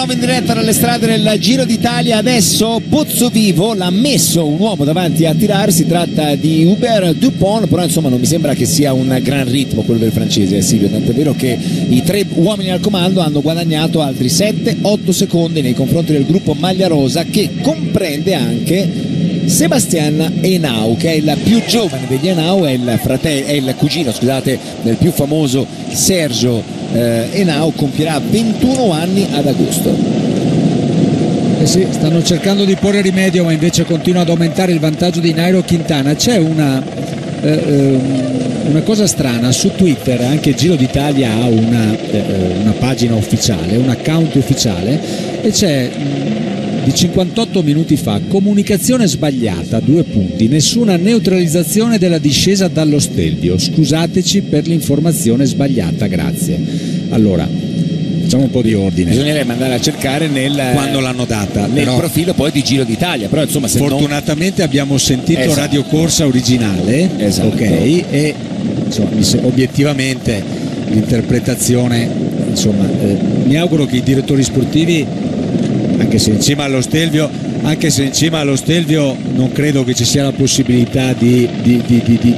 nuovo in diretta dalle strade del Giro d'Italia. Adesso Pozzovivo l'ha messo un uomo davanti a tirare, si tratta di Hubert Dupont, però insomma non mi sembra che sia un gran ritmo quello del francese, Silvio, tant'è vero che i tre uomini al comando hanno guadagnato altri 7-8 secondi nei confronti del gruppo Maglia Rosa, che comprende anche Sébastien Henao, che è il più giovane degli Henao, è il cugino, scusate, del più famoso Sergio Henao, compierà 21 anni ad agosto. Sì, stanno cercando di porre rimedio, ma invece continua ad aumentare il vantaggio di Nairo Quintana. C'è una cosa strana su Twitter, anche il Giro d'Italia ha una pagina ufficiale, un account ufficiale, e c'è di 58 minuti fa: comunicazione sbagliata, 2 punti, nessuna neutralizzazione della discesa dallo Stelvio, scusateci per l'informazione sbagliata, grazie. Allora facciamo un po' di ordine, bisognerebbe andare a cercare quando l'hanno data nel profilo poi di Giro d'Italia, però insomma fortunatamente abbiamo sentito Radio Corsa originale, ok, e insomma obiettivamente l'interpretazione, insomma mi auguro che i direttori sportivi, anche se in cima allo Stelvio non credo che ci sia la possibilità di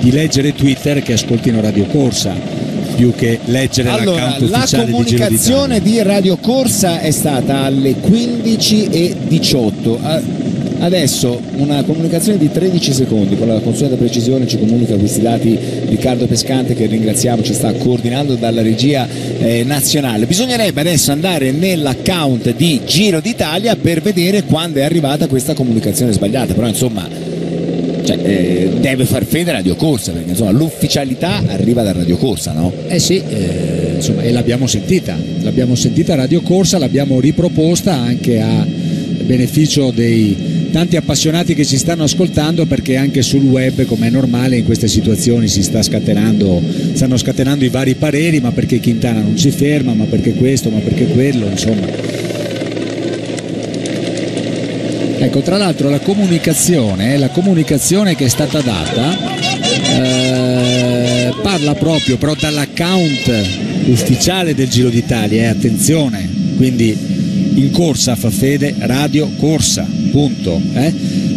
leggere Twitter, che ascoltino Radio Corsa più che leggere l'account ufficiale. La comunicazione di Radio Corsa è stata alle 15:18. Adesso una comunicazione di 13 secondi con la consueta precisione ci comunica questi dati Riccardo Pescante, che ringraziamo, ci sta coordinando dalla regia nazionale. Bisognerebbe adesso andare nell'account di Giro d'Italia per vedere quando è arrivata questa comunicazione sbagliata, però insomma deve far fede Radio Corsa, perché insomma l'ufficialità arriva da Radio Corsa, no? Insomma, e l'abbiamo sentita Radio Corsa, l'abbiamo riproposta anche a beneficio dei tanti appassionati che ci stanno ascoltando, perché anche sul web, come è normale in queste situazioni, stanno scatenando i vari pareri, ma perché Quintana non si ferma, ma perché questo, ma perché quello, insomma. Ecco, tra l'altro la comunicazione che è stata data parla proprio però dall'account ufficiale del Giro d'Italia, attenzione, quindi in corsa fa fede Radio Corsa, punto,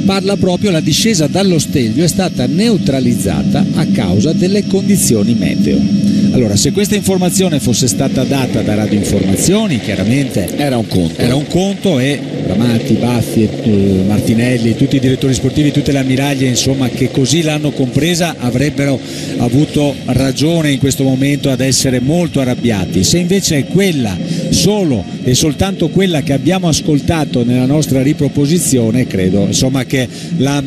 parla proprio: la discesa dallo Stelvio è stata neutralizzata a causa delle condizioni meteo. Allora, se questa informazione fosse stata data da Radio Informazioni, chiaramente era un conto, e Bramati, Baffi, Martinelli, tutti i direttori sportivi, tutte le ammiraglie, insomma, che così l'hanno compresa, avrebbero avuto ragione in questo momento ad essere molto arrabbiati. Se invece è quella, solo e soltanto quella che abbiamo ascoltato nella nostra riproposizione, credo insomma che la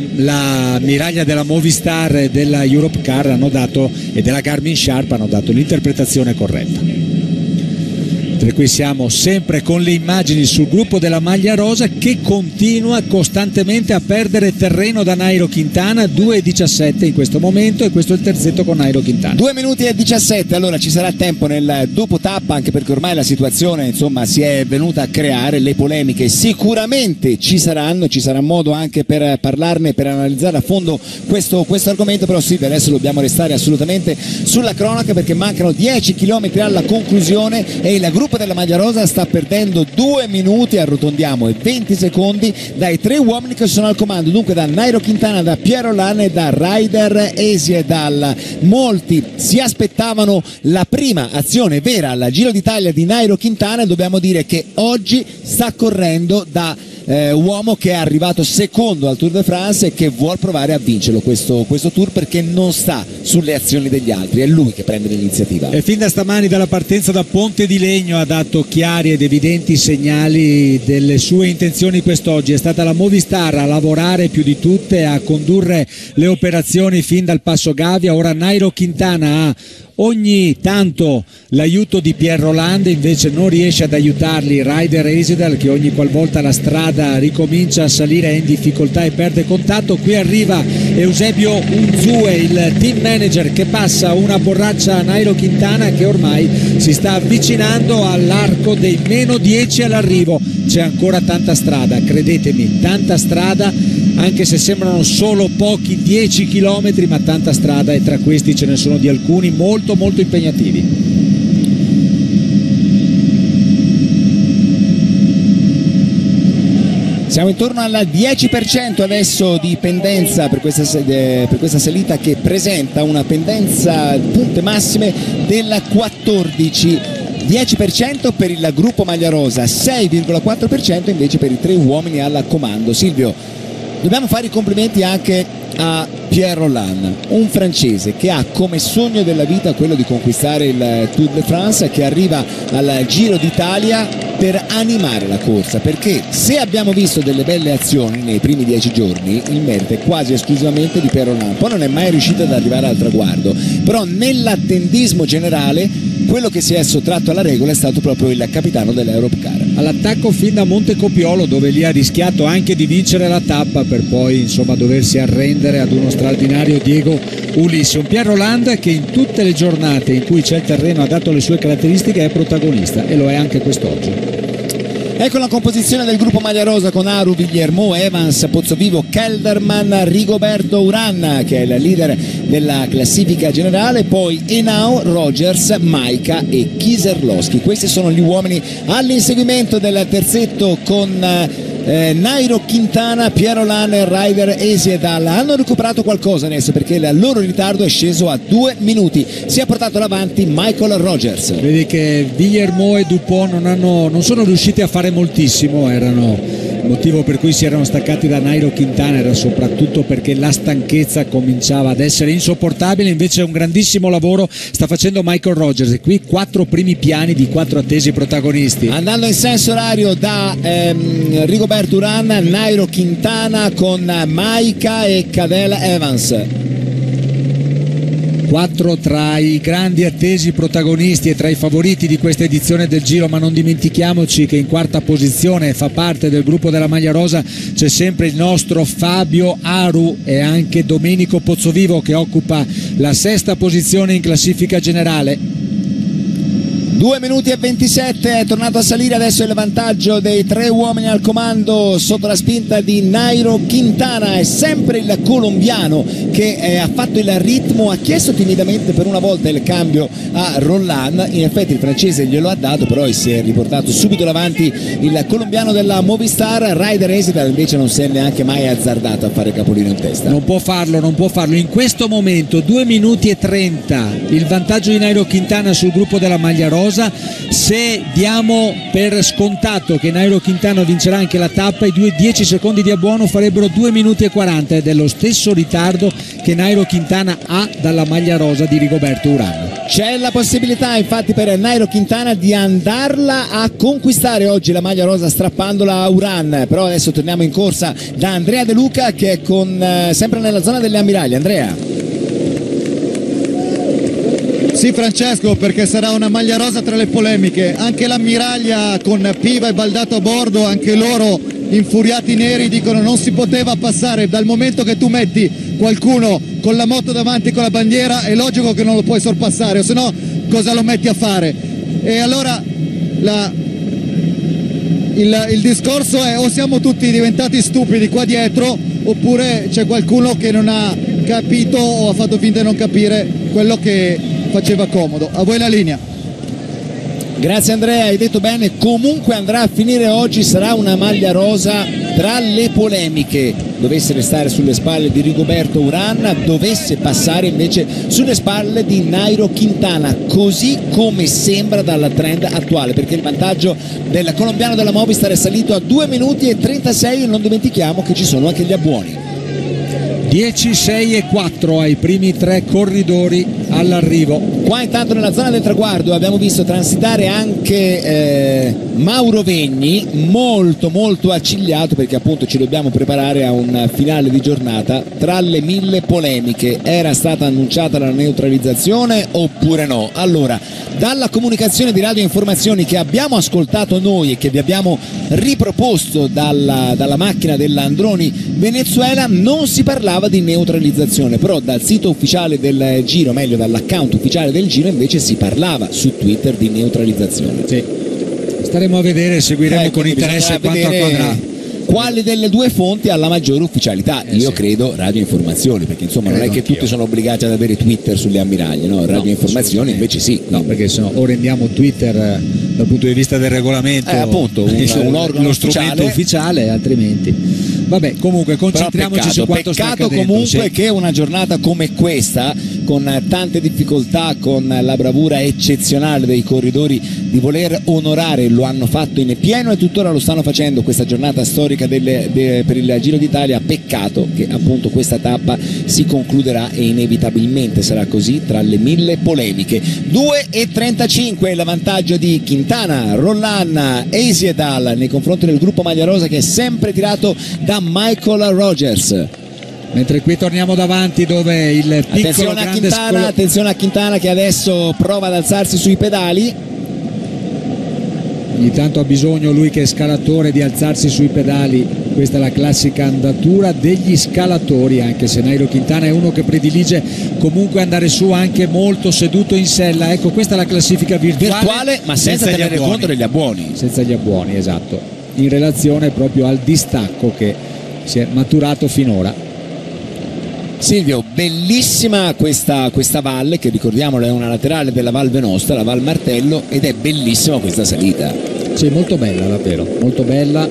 miraglia della Movistar e della Europe Car e della Garmin Sharp hanno dato l'interpretazione corretta. Per cui siamo sempre con le immagini sul gruppo della Maglia Rosa, che continua costantemente a perdere terreno da Nairo Quintana, 2:17 in questo momento, e questo è il terzetto con Nairo Quintana. 2 minuti e 17, allora ci sarà tempo nel dopo tappa, anche perché ormai la situazione insomma si è venuta a creare, le polemiche sicuramente ci sarà modo anche per parlarne, per analizzare a fondo questo argomento, però sì, adesso dobbiamo restare assolutamente sulla cronaca, perché mancano 10 km alla conclusione e il gruppo della Maglia Rosa sta perdendo 2 minuti, arrotondiamo, e 20 secondi dai 3 uomini che sono al comando, dunque da Nairo Quintana, da Piero Lana e da Ryder Hesiedal. Molti si aspettavano la prima azione vera al Giro d'Italia di Nairo Quintana, e dobbiamo dire che oggi sta correndo da uomo che è arrivato secondo al Tour de France e che vuol provare a vincerlo questo Tour, perché non sta sulle azioni degli altri, è lui che prende l'iniziativa. E fin da stamani, dalla partenza da Ponte di Legno, ha dato chiari ed evidenti segnali delle sue intenzioni quest'oggi. È stata la Movistar a lavorare più di tutte, a condurre le operazioni fin dal Passo Gavia. Ora Nairo Quintana ha ogni tanto l'aiuto di Pierre Roland, invece non riesce ad aiutarli Ryder Hesiedal, che ogni qualvolta la strada ricomincia a salire è in difficoltà e perde contatto. Qui arriva Eusebio Unzue, il team manager, che passa una borraccia a Nairo Quintana, che ormai si sta avvicinando all'arco dei -10 all'arrivo. C'è ancora tanta strada, credetemi, tanta strada, anche se sembrano solo pochi 10 km, ma tanta strada, e tra questi ce ne sono di alcuni molto impegnativi. Siamo intorno al 10% adesso di pendenza per questa salita, che presenta una pendenza punte massime del 14. 10% per il gruppo maglia rosa, 6,4% invece per i 3 uomini al comando. Silvio, dobbiamo fare i complimenti anche a Pierre Rolland, un francese che ha come sogno della vita quello di conquistare il Tour de France, che arriva al Giro d'Italia per animare la corsa, perché se abbiamo visto delle belle azioni nei primi 10 giorni, il merito è quasi esclusivamente di Pierre Rolland. Poi non è mai riuscito ad arrivare al traguardo, però nell'attendismo generale quello che si è sottratto alla regola è stato proprio il capitano dell'Eurocar. All'attacco fin da Montecopiolo, dove lì ha rischiato anche di vincere la tappa per poi insomma doversi arrendere ad uno straordinario Diego Ulissi. Un Pierre Rolland che in tutte le giornate in cui c'è il terreno ha dato le sue caratteristiche, è protagonista, e lo è anche quest'oggi. Ecco la composizione del gruppo maglia rosa, con Aru, Guillermo, Evans, Pozzovivo, Kelderman, Rigoberto Urán, che è il leader della classifica generale, poi Henao, Rogers, Maika e Kieserlowski. Questi sono gli uomini all'inseguimento del terzetto, con Nairo Quintana, Pierre Rolland e Ryder Hesjedal. Hanno recuperato qualcosa adesso, perché il loro ritardo è sceso a 2 minuti. Si è portato davanti Michael Rogers. Vedi che Guillermo e Dupont non sono riusciti a fare moltissimo, il motivo per cui si erano staccati da Nairo Quintana era soprattutto perché la stanchezza cominciava ad essere insopportabile. Invece un grandissimo lavoro sta facendo Michael Rogers, e qui 4 primi piani di 4 attesi protagonisti, andando in senso orario da Rigoberto Urán, Nairo Quintana con Maika e Cadel Evans. 4 tra i grandi attesi protagonisti e tra i favoriti di questa edizione del Giro, ma non dimentichiamoci che in quarta posizione, fa parte del gruppo della maglia rosa, c'è sempre il nostro Fabio Aru e anche Domenico Pozzovivo, che occupa la 6ª posizione in classifica generale. 2 minuti e 27, è tornato a salire adesso il vantaggio dei 3 uomini al comando sotto la spinta di Nairo Quintana. È sempre il colombiano che ha fatto il ritmo, ha chiesto timidamente per una volta il cambio a Rolland, in effetti il francese glielo ha dato, però si è riportato subito davanti il colombiano della Movistar. Ryder Hesjedal invece non si è neanche mai azzardato a fare capolino in testa. Non può farlo in questo momento. 2 minuti e 30 il vantaggio di Nairo Quintana sul gruppo della maglia rosa. Se diamo per scontato che Nairo Quintana vincerà anche la tappa, i 10 secondi di abbuono farebbero 2 minuti e 40, ed è lo stesso ritardo che Nairo Quintana ha dalla maglia rosa di Rigoberto Urán. C'è la possibilità infatti per Nairo Quintana di andarla a conquistare oggi la maglia rosa, strappandola a Urán. Però adesso torniamo in corsa da Andrea De Luca, che è sempre nella zona delle ammiragli. Andrea. Sì Francesco, perché sarà una maglia rosa tra le polemiche. Anche l'ammiraglia con Piva e Baldato a bordo, anche loro infuriati neri, dicono non si poteva passare. Dal momento che tu metti qualcuno con la moto davanti con la bandiera è logico che non lo puoi sorpassare, o se no cosa lo metti a fare? E allora il discorso è: o siamo tutti diventati stupidi qua dietro, oppure c'è qualcuno che non ha capito o ha fatto finta di non capire quello che faceva comodo. A voi la linea. Grazie Andrea, hai detto bene. Comunque andrà a finire oggi, sarà una maglia rosa tra le polemiche. Dovesse restare sulle spalle di Rigoberto Urán, dovesse passare invece sulle spalle di Nairo Quintana, così come sembra dalla trend attuale, perché il vantaggio del colombiano della Movistar è salito a 2 minuti e 36 e non dimentichiamo che ci sono anche gli abbuoni. 10, 6 e 4 ai primi 3 corridori all'arrivo. Qua intanto nella zona del traguardo abbiamo visto transitare anche Mauro Vegni, molto accigliato, perché appunto ci dobbiamo preparare a un finale di giornata tra le 1000 polemiche. Era stata annunciata la neutralizzazione oppure no? Allora, dalla comunicazione di Radio Informazioni che abbiamo ascoltato noi e che vi abbiamo riproposto dalla macchina dell'Androni Venezuela, non si parlava di neutralizzazione, però dal sito ufficiale del Giro, meglio dall'account ufficiale del Giro, invece si parlava su Twitter di neutralizzazione. Sì. Staremo a vedere, seguiremo con interesse quanto accadrà. quale delle due fonti ha la maggiore ufficialità? Io sì. credo Radio Informazioni, perché insomma non è che tutti sono obbligati ad avere Twitter sulle ammiraglie, no? Radio Informazioni invece sì. No, perché sennò o rendiamo Twitter dal punto di vista del regolamento appunto un organo lo strumento ufficiale, altrimenti vabbè, comunque concentriamoci su quanto sta accadendo. Peccato comunque sì. che una giornata come questa, con tante difficoltà, con la bravura eccezionale dei corridori di voler onorare, lo hanno fatto in pieno e tuttora lo stanno facendo, questa giornata storica per il Giro d'Italia. Peccato che appunto questa tappa si concluderà e inevitabilmente sarà così, tra le 1000 polemiche. 2:35 l'avvantaggio di Quintana, Rollan, Eisiedal nei confronti del gruppo maglia rosa, che è sempre tirato da Michael Rogers. Mentre qui torniamo davanti, dove il piccolo attenzione a Quintana che adesso prova ad alzarsi sui pedali. Ogni tanto ha bisogno lui, che è scalatore, di alzarsi sui pedali. Questa è la classica andatura degli scalatori, anche se Nairo Quintana è uno che predilige comunque andare su anche molto seduto in sella. Ecco, questa è la classifica virtuale ma senza tenere conto degli abbuoni. Senza gli abbuoni, esatto, in relazione proprio al distacco che si è maturato finora. Silvio, bellissima questa valle, che ricordiamolo è una laterale della Val Venosta, la Val Martello, ed è bellissima questa salita. Sì, molto bella davvero, molto bella,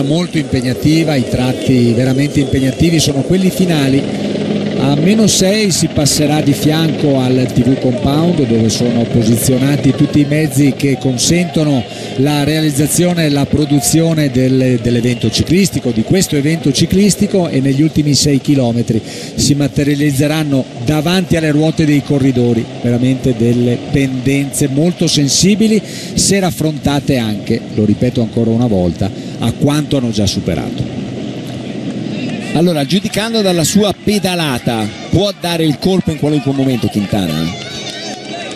molto impegnativa. I tratti veramente impegnativi sono quelli finali. A -6 si passerà di fianco al TV Compound, dove sono posizionati tutti i mezzi che consentono la realizzazione e la produzione dell'evento ciclistico, di questo evento ciclistico, e negli ultimi 6 chilometri si materializzeranno davanti alle ruote dei corridori veramente delle pendenze molto sensibili, se raffrontate anche, lo ripeto ancora una volta, a quanto hanno già superato. Allora, giudicando dalla sua pedalata, può dare il colpo in qualunque momento Quintana?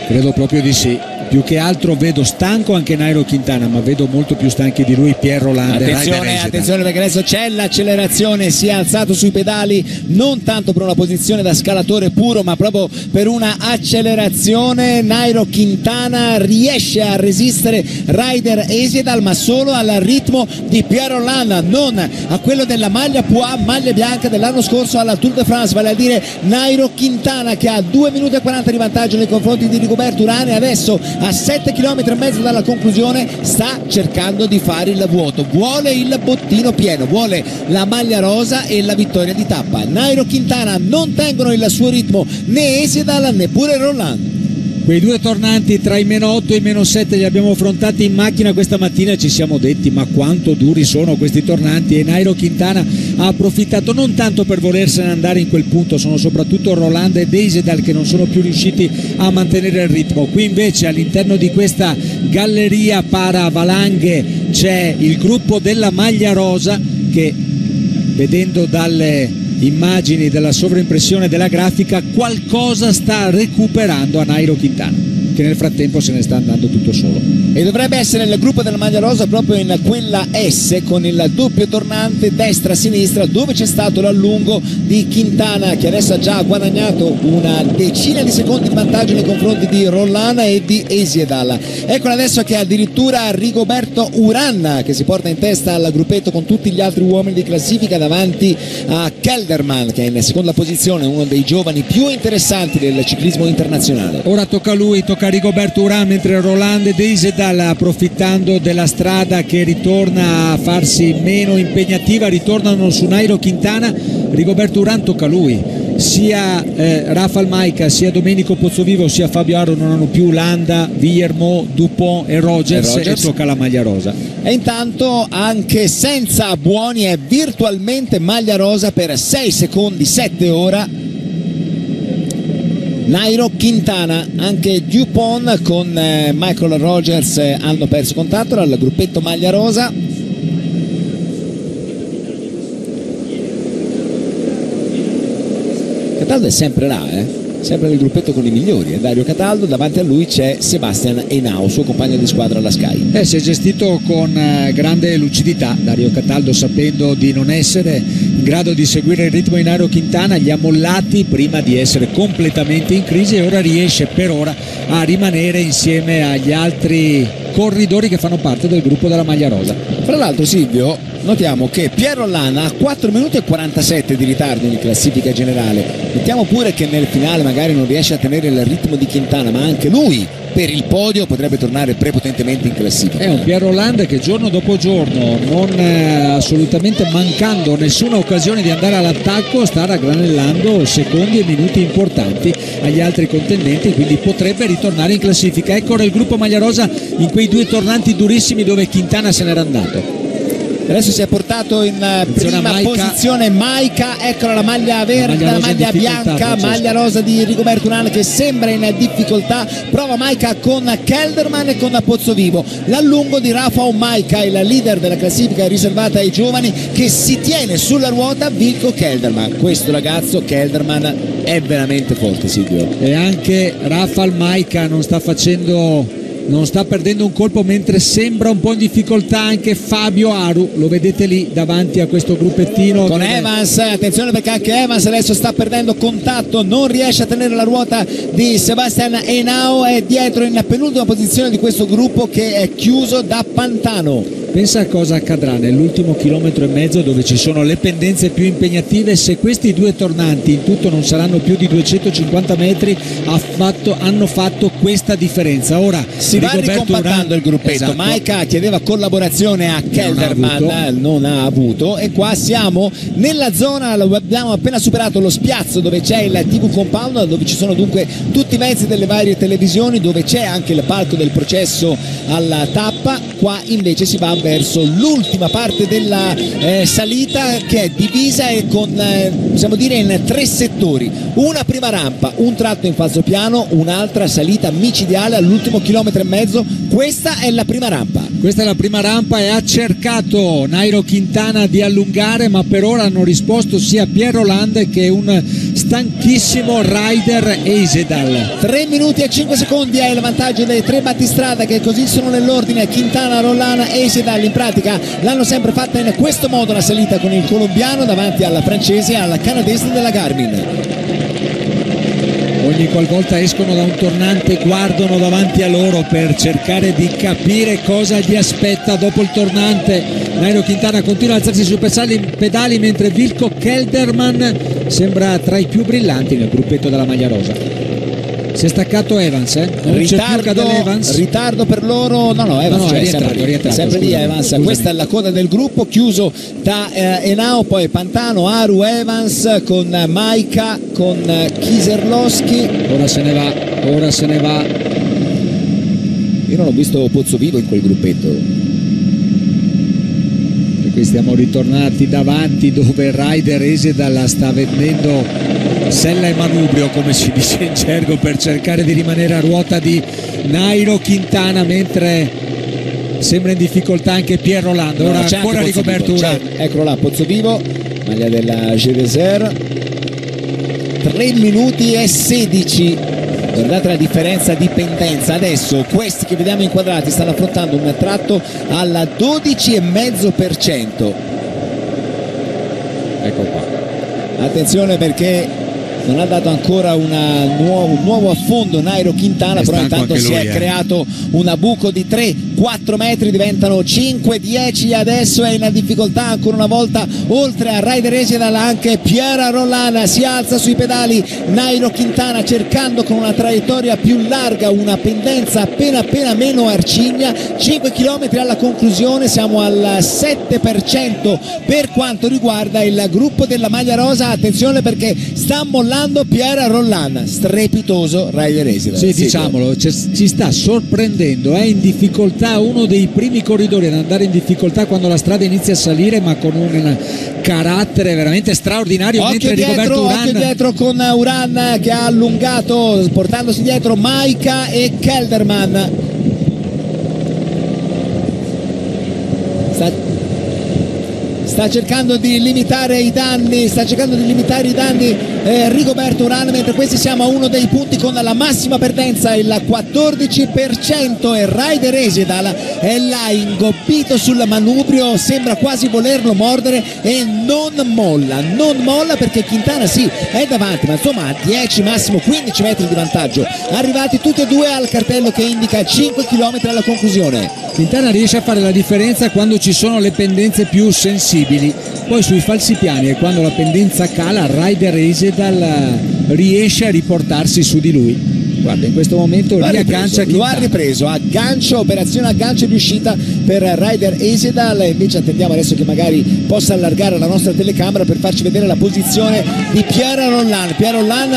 Credo proprio di sì. Più che altro vedo stanco anche Nairo Quintana, ma vedo molto più stanchi di lui Pierre Rolland. Attenzione perché adesso c'è l'accelerazione, si è alzato sui pedali, non tanto per una posizione da scalatore puro, ma proprio per una accelerazione. Nairo Quintana riesce a resistere Ryder Eisiedal, ma solo al ritmo di Pierre Rolland, non a quello della maglia bianca dell'anno scorso alla Tour de France, vale a dire Nairo Quintana, che ha 2 minuti e 40 di vantaggio nei confronti di Rigoberto Urán, e adesso a 7,5 km dalla conclusione sta cercando di fare il vuoto, vuole il bottino pieno, vuole la maglia rosa e la vittoria di tappa. Nairo Quintana non tengono il suo ritmo né Eisiedal neppure Rolland. Quei due tornanti tra i -8 e i -7 li abbiamo affrontati in macchina questa mattina e ci siamo detti: ma quanto duri sono questi tornanti. E Nairo Quintana ha approfittato non tanto per volersene andare in quel punto, sono soprattutto Rolland e Eisiedal che non sono più riusciti a mantenere il ritmo. Qui invece all'interno di questa galleria para valanghe c'è il gruppo della maglia rosa che, vedendo dalle immagini della sovraimpressione della grafica, qualcosa sta recuperando a Nairo Quintana, che nel frattempo se ne sta andando tutto solo. E dovrebbe essere il gruppo della maglia rosa proprio in quella S, con il doppio tornante destra-sinistra, dove c'è stato l'allungo di Quintana, che adesso ha già guadagnato una decina di secondi di vantaggio nei confronti di Rolland e di Eisiedal. Eccola adesso che addirittura Rigoberto Urán, che si porta in testa al gruppetto con tutti gli altri uomini di classifica, davanti a Kelderman, che è in seconda posizione, uno dei giovani più interessanti del ciclismo internazionale. Ora tocca a lui, tocca a Rigoberto Urán, mentre Rolland ed Eisiedal, approfittando della strada che ritorna a farsi meno impegnativa, ritornano su Nairo Quintana. Rigoberto Urán tocca a lui, sia Rafał Majka, sia Domenico Pozzovivo, sia Fabio Aru non hanno più Landa, Villermo, Dupont e Rogers, e tocca la maglia rosa. E intanto, anche senza buoni, è virtualmente maglia rosa per 6 secondi 7 ora Nairo Quintana. Anche Dupont con Michael Rogers hanno perso contatto dal gruppetto maglia rosa. Cataldo è sempre là, sempre nel gruppetto con i migliori, Dario Cataldo. Davanti a lui c'è Sebastian Henao, suo compagno di squadra alla Sky. Si è gestito con grande lucidità Dario Cataldo, sapendo di non essere in grado di seguire il ritmo di Nairo Quintana, li ha mollati prima di essere completamente in crisi, e ora riesce per ora a rimanere insieme agli altri corridori che fanno parte del gruppo della maglia rosa. Fra l'altro, Silvio, notiamo che Pierre Rolland ha 4 minuti e 47 di ritardo in classifica generale. Mettiamo pure che nel finale magari non riesce a tenere il ritmo di Quintana, ma anche lui per il podio potrebbe tornare prepotentemente in classifica. È un Pierre Rolland che giorno dopo giorno, non assolutamente mancando nessuna occasione di andare all'attacco, sta raggranellando secondi e minuti importanti agli altri contendenti, quindi potrebbe ritornare in classifica. Ecco ora il gruppo maglia rosa in quei due tornanti durissimi dove Quintana se n'era andato. Adesso si è portato in prima posizione Maika, eccola la maglia verde, la maglia bianca, maglia rosa di Rigoberto Urán che sembra in difficoltà, prova Maika con Kelderman e con Pozzovivo, l'allungo di Rafał Majka, il leader della classifica riservata ai giovani, che si tiene sulla ruota Vilko Kelderman. Questo ragazzo Kelderman è veramente forte, Silvio. E anche Rafał Majka non sta perdendo un colpo, mentre sembra un po' in difficoltà anche Fabio Aru, lo vedete lì davanti a questo gruppettino con Evans. Attenzione perché anche Evans adesso sta perdendo contatto, non riesce a tenere la ruota di Sebastian Henao, è dietro in penultima posizione di questo gruppo che è chiuso da Pantano. Pensa a cosa accadrà nell'ultimo chilometro e mezzo, dove ci sono le pendenze più impegnative, se questi due tornanti in tutto non saranno più di 250 metri hanno fatto questa differenza. Ora si va ricompattando il gruppetto, esatto. Maika chiedeva collaborazione a Kelderman, non ha avuto, e qua siamo nella zona, abbiamo appena superato lo spiazzo dove c'è il TV compound, dove ci sono dunque tutti i mezzi delle varie televisioni, dove c'è anche il palco del processo alla tappa. Qua invece si va verso l'ultima parte della salita, che è divisa e con possiamo dire in 3 settori: una prima rampa, un tratto in falso piano, un'altra salita micidiale all'ultimo chilometro e mezzo. Questa è la prima rampa. Questa è la prima rampa e ha cercato Nairo Quintana di allungare, ma per ora hanno risposto sia Pierre Rolland che un stanchissimo Ryder Eisedal. 3 minuti e 5 secondi è il vantaggio dei 3 battistrada, che così sono nell'ordine: Quintana, Rolland e Eisedal. In pratica l'hanno sempre fatta in questo modo la salita, con il colombiano davanti alla francese e alla canadese della Garmin. Ogni qualvolta escono da un tornante guardano davanti a loro per cercare di capire cosa gli aspetta dopo il tornante. Nairo Quintana continua ad alzarsi sui pedali, mentre Vilko Kelderman sembra tra i più brillanti nel gruppetto della maglia rosa. Si è staccato Evans, ritardo per loro. No, Evans è sempre lì Evans. Scusami. Questa è la coda del gruppo, chiuso da Henao, poi Pantano, Aru, Evans con Maika, con Kieserlowski. Ora se ne va. Io non ho visto Pozzovivo in quel gruppetto. Qui stiamo ritornati davanti, dove Ryder Eisedal sta vendendo sella e manubrio, come si dice in gergo, per cercare di rimanere a ruota di Nairo Quintana, mentre sembra in difficoltà anche Pierre Rolland. Ora ancora Rigoberto Urán. Eccolo là, Pozzovivo, maglia della G-Reserve, 3 minuti e 16. Guardate la differenza di pendenza. Adesso questi che vediamo inquadrati stanno affrontando un tratto al 12,5%. Ecco qua. Attenzione perché non ha dato ancora un nuovo affondo Nairo Quintana, però intanto si è creato un buco di 3-4 metri, diventano 5-10. Adesso è in difficoltà ancora una volta, oltre a Ryder Eisedal anche Pierre Rolland. Si alza sui pedali Nairo Quintana, cercando con una traiettoria più larga una pendenza appena meno arcigna. 5 km alla conclusione, siamo al 7% per quanto riguarda il gruppo della maglia rosa. Attenzione perché sta mollando Pierre Rolland, strepitoso Ryder Eisedal. Sì, diciamolo, ci sta sorprendendo, è in difficoltà, uno dei primi corridori ad andare in difficoltà quando la strada inizia a salire, ma con un carattere veramente straordinario. Occhio dietro con Urán che ha allungato, portandosi dietro Maika e Kelderman. Sta cercando di limitare i danni Rigoberto Urán, mentre questi siamo a uno dei punti con la massima perdenza, il 14%, e Ryder Esedal è là ingobbito sul manubrio, sembra quasi volerlo mordere e non molla perché Quintana sì è davanti, ma insomma a 10 massimo 15 metri di vantaggio, arrivati tutti e due al cartello che indica 5 km alla conclusione. Quintana riesce a fare la differenza quando ci sono le pendenze più sensibili, poi sui falsipiani e quando la pendenza cala Ryder Esedal riesce a riportarsi su di lui. Guarda, in questo momento lo ha ripreso, operazione aggancio di uscita per Ryder Esedal, e invece attendiamo adesso che magari possa allargare la nostra telecamera per farci vedere la posizione di Pierre Rolland.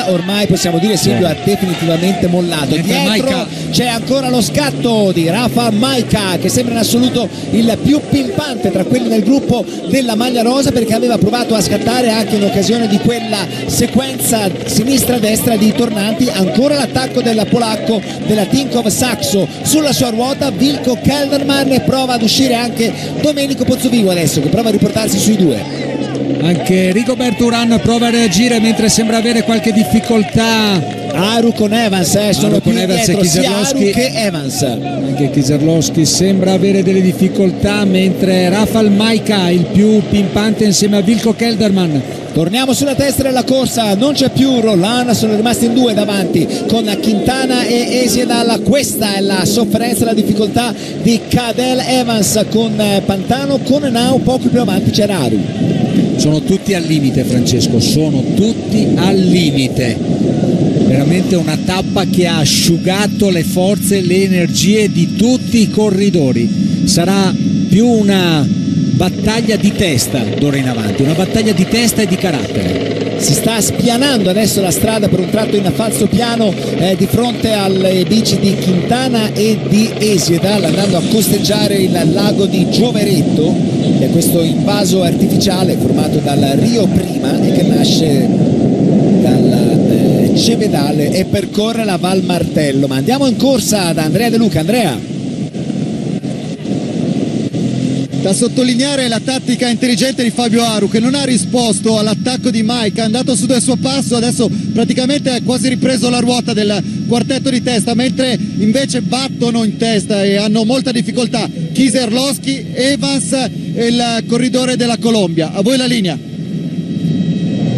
Ormai possiamo dire Silvio ha definitivamente mollato. Dietro c'è ancora lo scatto di Rafa Majka, che sembra in assoluto il più pimpante tra quelli del gruppo della maglia rosa, perché aveva provato a scattare anche in occasione di quella sequenza sinistra-destra di tornanti. Ancora l'attacco del polacco della Tinkoff Saxo sulla sua ruota, Wilco Kelderman, e prova ad uscire anche Domenico Pozzovivo adesso, che prova a riportarsi sui due. Anche Rigoberto Urán prova a reagire mentre sembra avere qualche difficoltà. Aru con Evans, sono più indietro sia Aru che Evans. Anche Kieserlowski sembra avere delle difficoltà, mentre Rafał Majka il più pimpante insieme a Wilco Kelderman. Torniamo sulla testa della corsa, non c'è più Rolland, sono rimasti in due davanti con Quintana e Esedal. Questa è la sofferenza, la difficoltà di Cadel Evans con Pantano, con Nau poco più avanti c'era Aru. Sono tutti al limite, Francesco, sono tutti al limite. Veramente una tappa che ha asciugato le forze e le energie di tutti i corridori. Sarà più una battaglia di testa d'ora in avanti, una battaglia di testa e di carattere. Si sta spianando adesso la strada per un tratto in falso piano di fronte alle bici di Quintana e di Esedal, andando a costeggiare il lago di Gioveretto, che è questo invaso artificiale formato dal Rio Prima e che nasce dal Cevedale e percorre la Val Martello. Ma andiamo in corsa da Andrea De Luca. Andrea. Da sottolineare la tattica intelligente di Fabio Aru, che non ha risposto all'attacco di Majka, è andato su del suo passo, adesso praticamente ha quasi ripreso la ruota del quartetto di testa, mentre invece battono in testa e hanno molta difficoltà Kieserlowski, Evans e il corridore della Colombia. A voi la linea.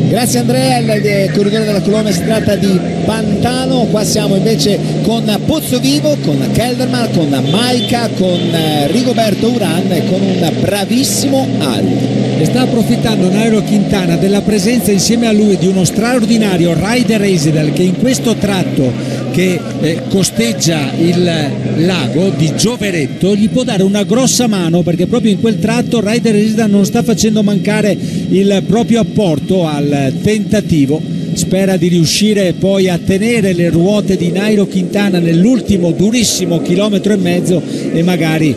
Grazie Andrea, il corridore della Colombia si tratta di Pantano. Qua siamo invece con Pozzovivo, con Kelderman, con Majka, con Rigoberto Urán e con un bravissimo Aru. E sta approfittando Nairo Quintana della presenza insieme a lui di uno straordinario Ryder Esedal, che in questo tratto che costeggia il lago di Gioveretto gli può dare una grossa mano, perché proprio in quel tratto Ryder Esedal non sta facendo mancare il proprio apporto al tentativo. Spera di riuscire poi a tenere le ruote di Nairo Quintana nell'ultimo durissimo chilometro e mezzo e magari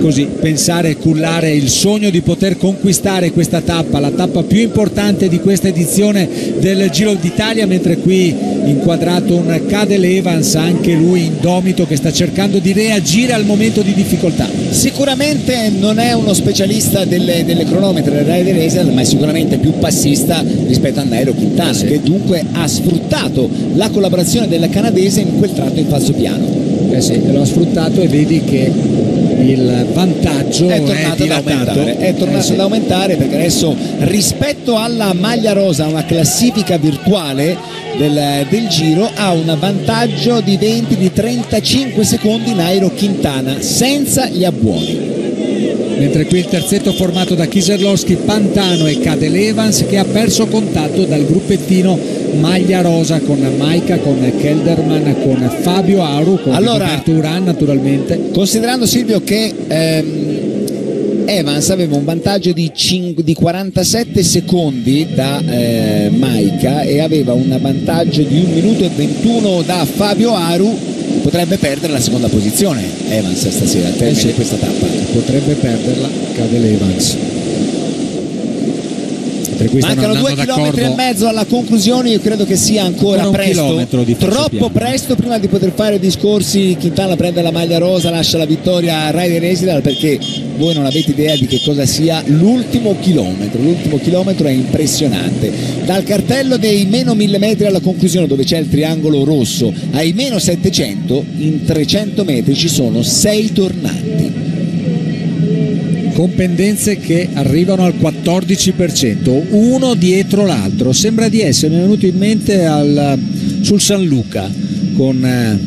così pensare e cullare il sogno di poter conquistare questa tappa, la tappa più importante di questa edizione del Giro d'Italia, mentre qui inquadrato un Cadel Evans, anche lui indomito, che sta cercando di reagire al momento di difficoltà. Sicuramente non è uno specialista delle cronometri del Ryder Esedal, ma è sicuramente più passista rispetto a Nairo Quintana, sì, che dunque ha sfruttato la collaborazione del canadese in quel tratto in falso piano. Sì, lo ha sfruttato, e vedi che il vantaggio è tornato ad aumentare, perché adesso rispetto alla maglia rosa, una classifica virtuale del Giro, ha un vantaggio di 35 secondi Nairo Quintana senza gli abbuoni. Mentre qui il terzetto formato da Kieserlowski, Pantano e Cadel Evans, che ha perso contatto dal gruppettino maglia rosa con Majka, con Kelderman, con Fabio Aru, con Rigoberto Urán naturalmente. Considerando, Silvio, che Evans aveva un vantaggio di 47 secondi da Majka e aveva un vantaggio di 1 minuto e 21 da Fabio Aru, potrebbe perdere la seconda posizione Evans stasera al termine di questa tappa. Potrebbe perderla Cadel Evans. Mancano 2,5 km alla conclusione. Io credo che sia ancora presto, troppo presto prima di poter fare discorsi. Quintana prende la maglia rosa, lascia la vittoria a Ryder Hesjedal, perché voi non avete idea di che cosa sia l'ultimo chilometro è impressionante. Dal cartello dei meno 1000 metri alla conclusione, dove c'è il triangolo rosso, ai meno 700, in 300 metri ci sono 6 tornanti, con pendenze che arrivano al 14%, uno dietro l'altro. Sembra di essere venuto in mente sul San Luca, con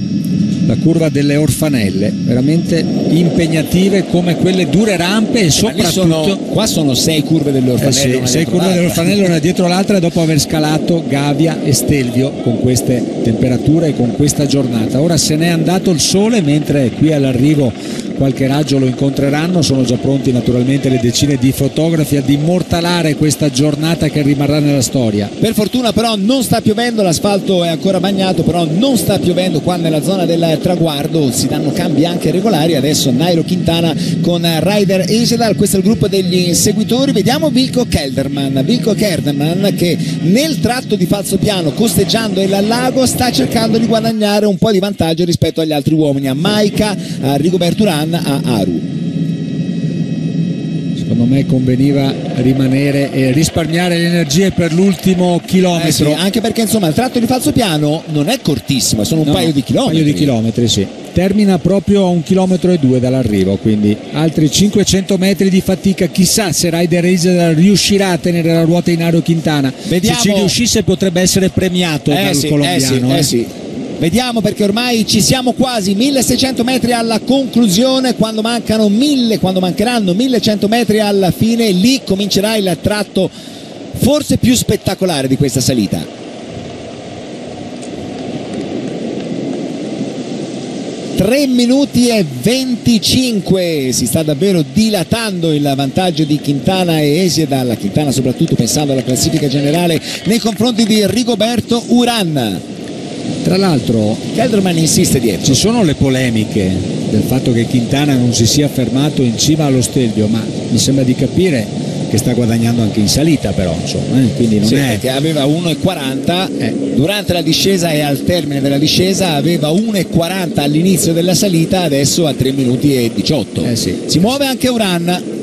la curva delle Orfanelle, veramente impegnative come quelle dure rampe, e soprattutto qua sono 6 curve delle Orfanelle, 6 curve delle Orfanelle una dietro l'altra, dopo aver scalato Gavia e Stelvio con queste temperature e con questa giornata. Ora se n'è andato il sole, mentre qui all'arrivo qualche raggio lo incontreranno. Sono già pronti naturalmente le decine di fotografi ad immortalare questa giornata che rimarrà nella storia. Per fortuna però non sta piovendo, l'asfalto è ancora bagnato, però non sta piovendo qua nella zona del traguardo. Si danno cambi anche regolari. Adesso Nairo Quintana con Ryder Hesjedal, questo è il gruppo degli inseguitori. Vediamo Wilco Kelderman che nel tratto di falsopiano, costeggiando il lago, sta cercando di guadagnare un po' di vantaggio rispetto agli altri uomini, a Maika, a Rigoberto Urán, a Aru. Secondo me conveniva rimanere e risparmiare le energie per l'ultimo chilometro, sì, anche perché insomma il tratto di falsopiano non è cortissimo, sono un paio di chilometri. Un paio di chilometri, sì. Termina proprio a 1,2 km dall'arrivo, quindi altri 500 metri di fatica. Chissà se Ryder Hesjedal riuscirà a tenere la ruota in Nairo Quintana. Vediamo. Se ci riuscisse potrebbe essere premiato dal colombiano. Sì. Vediamo, perché ormai ci siamo quasi, 1600 metri alla conclusione. Quando mancheranno 1100 metri alla fine, lì comincerà il tratto forse più spettacolare di questa salita. 3 minuti e 25, si sta davvero dilatando il vantaggio di Quintana e Hesjedal. Quintana soprattutto pensando alla classifica generale nei confronti di Rigoberto Urán. Tra l'altro Kelderman insiste dietro. Ci sono le polemiche del fatto che Quintana non si sia fermato in cima allo Stelvio, ma mi sembra di capire che sta guadagnando anche in salita, però insomma, quindi non è che aveva 1,40 durante la discesa e al termine della discesa, aveva 1,40 all'inizio della salita, adesso a 3 minuti e 18. Si muove anche Urán,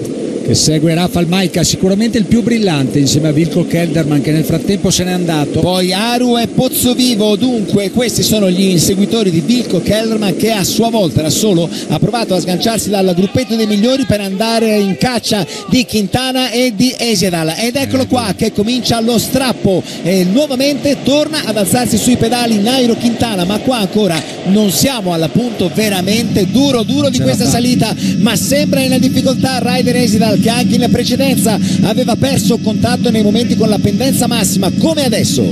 che segue Rafał Majka, sicuramente il più brillante, insieme a Wilco Kelderman, che nel frattempo se n'è andato. Poi Aru e Pozzovivo. Dunque questi sono gli inseguitori di Wilco Kelderman, che a sua volta da solo ha provato a sganciarsi dal gruppetto dei migliori per andare in caccia di Quintana e di Hesjedal, ed eccolo qua che comincia lo strappo e nuovamente torna ad alzarsi sui pedali Nairo Quintana, ma qua ancora non siamo al punto veramente duro di questa salita, ma sembra in difficoltà Ryder Hesjedal, che anche in precedenza aveva perso contatto nei momenti con la pendenza massima, come adesso.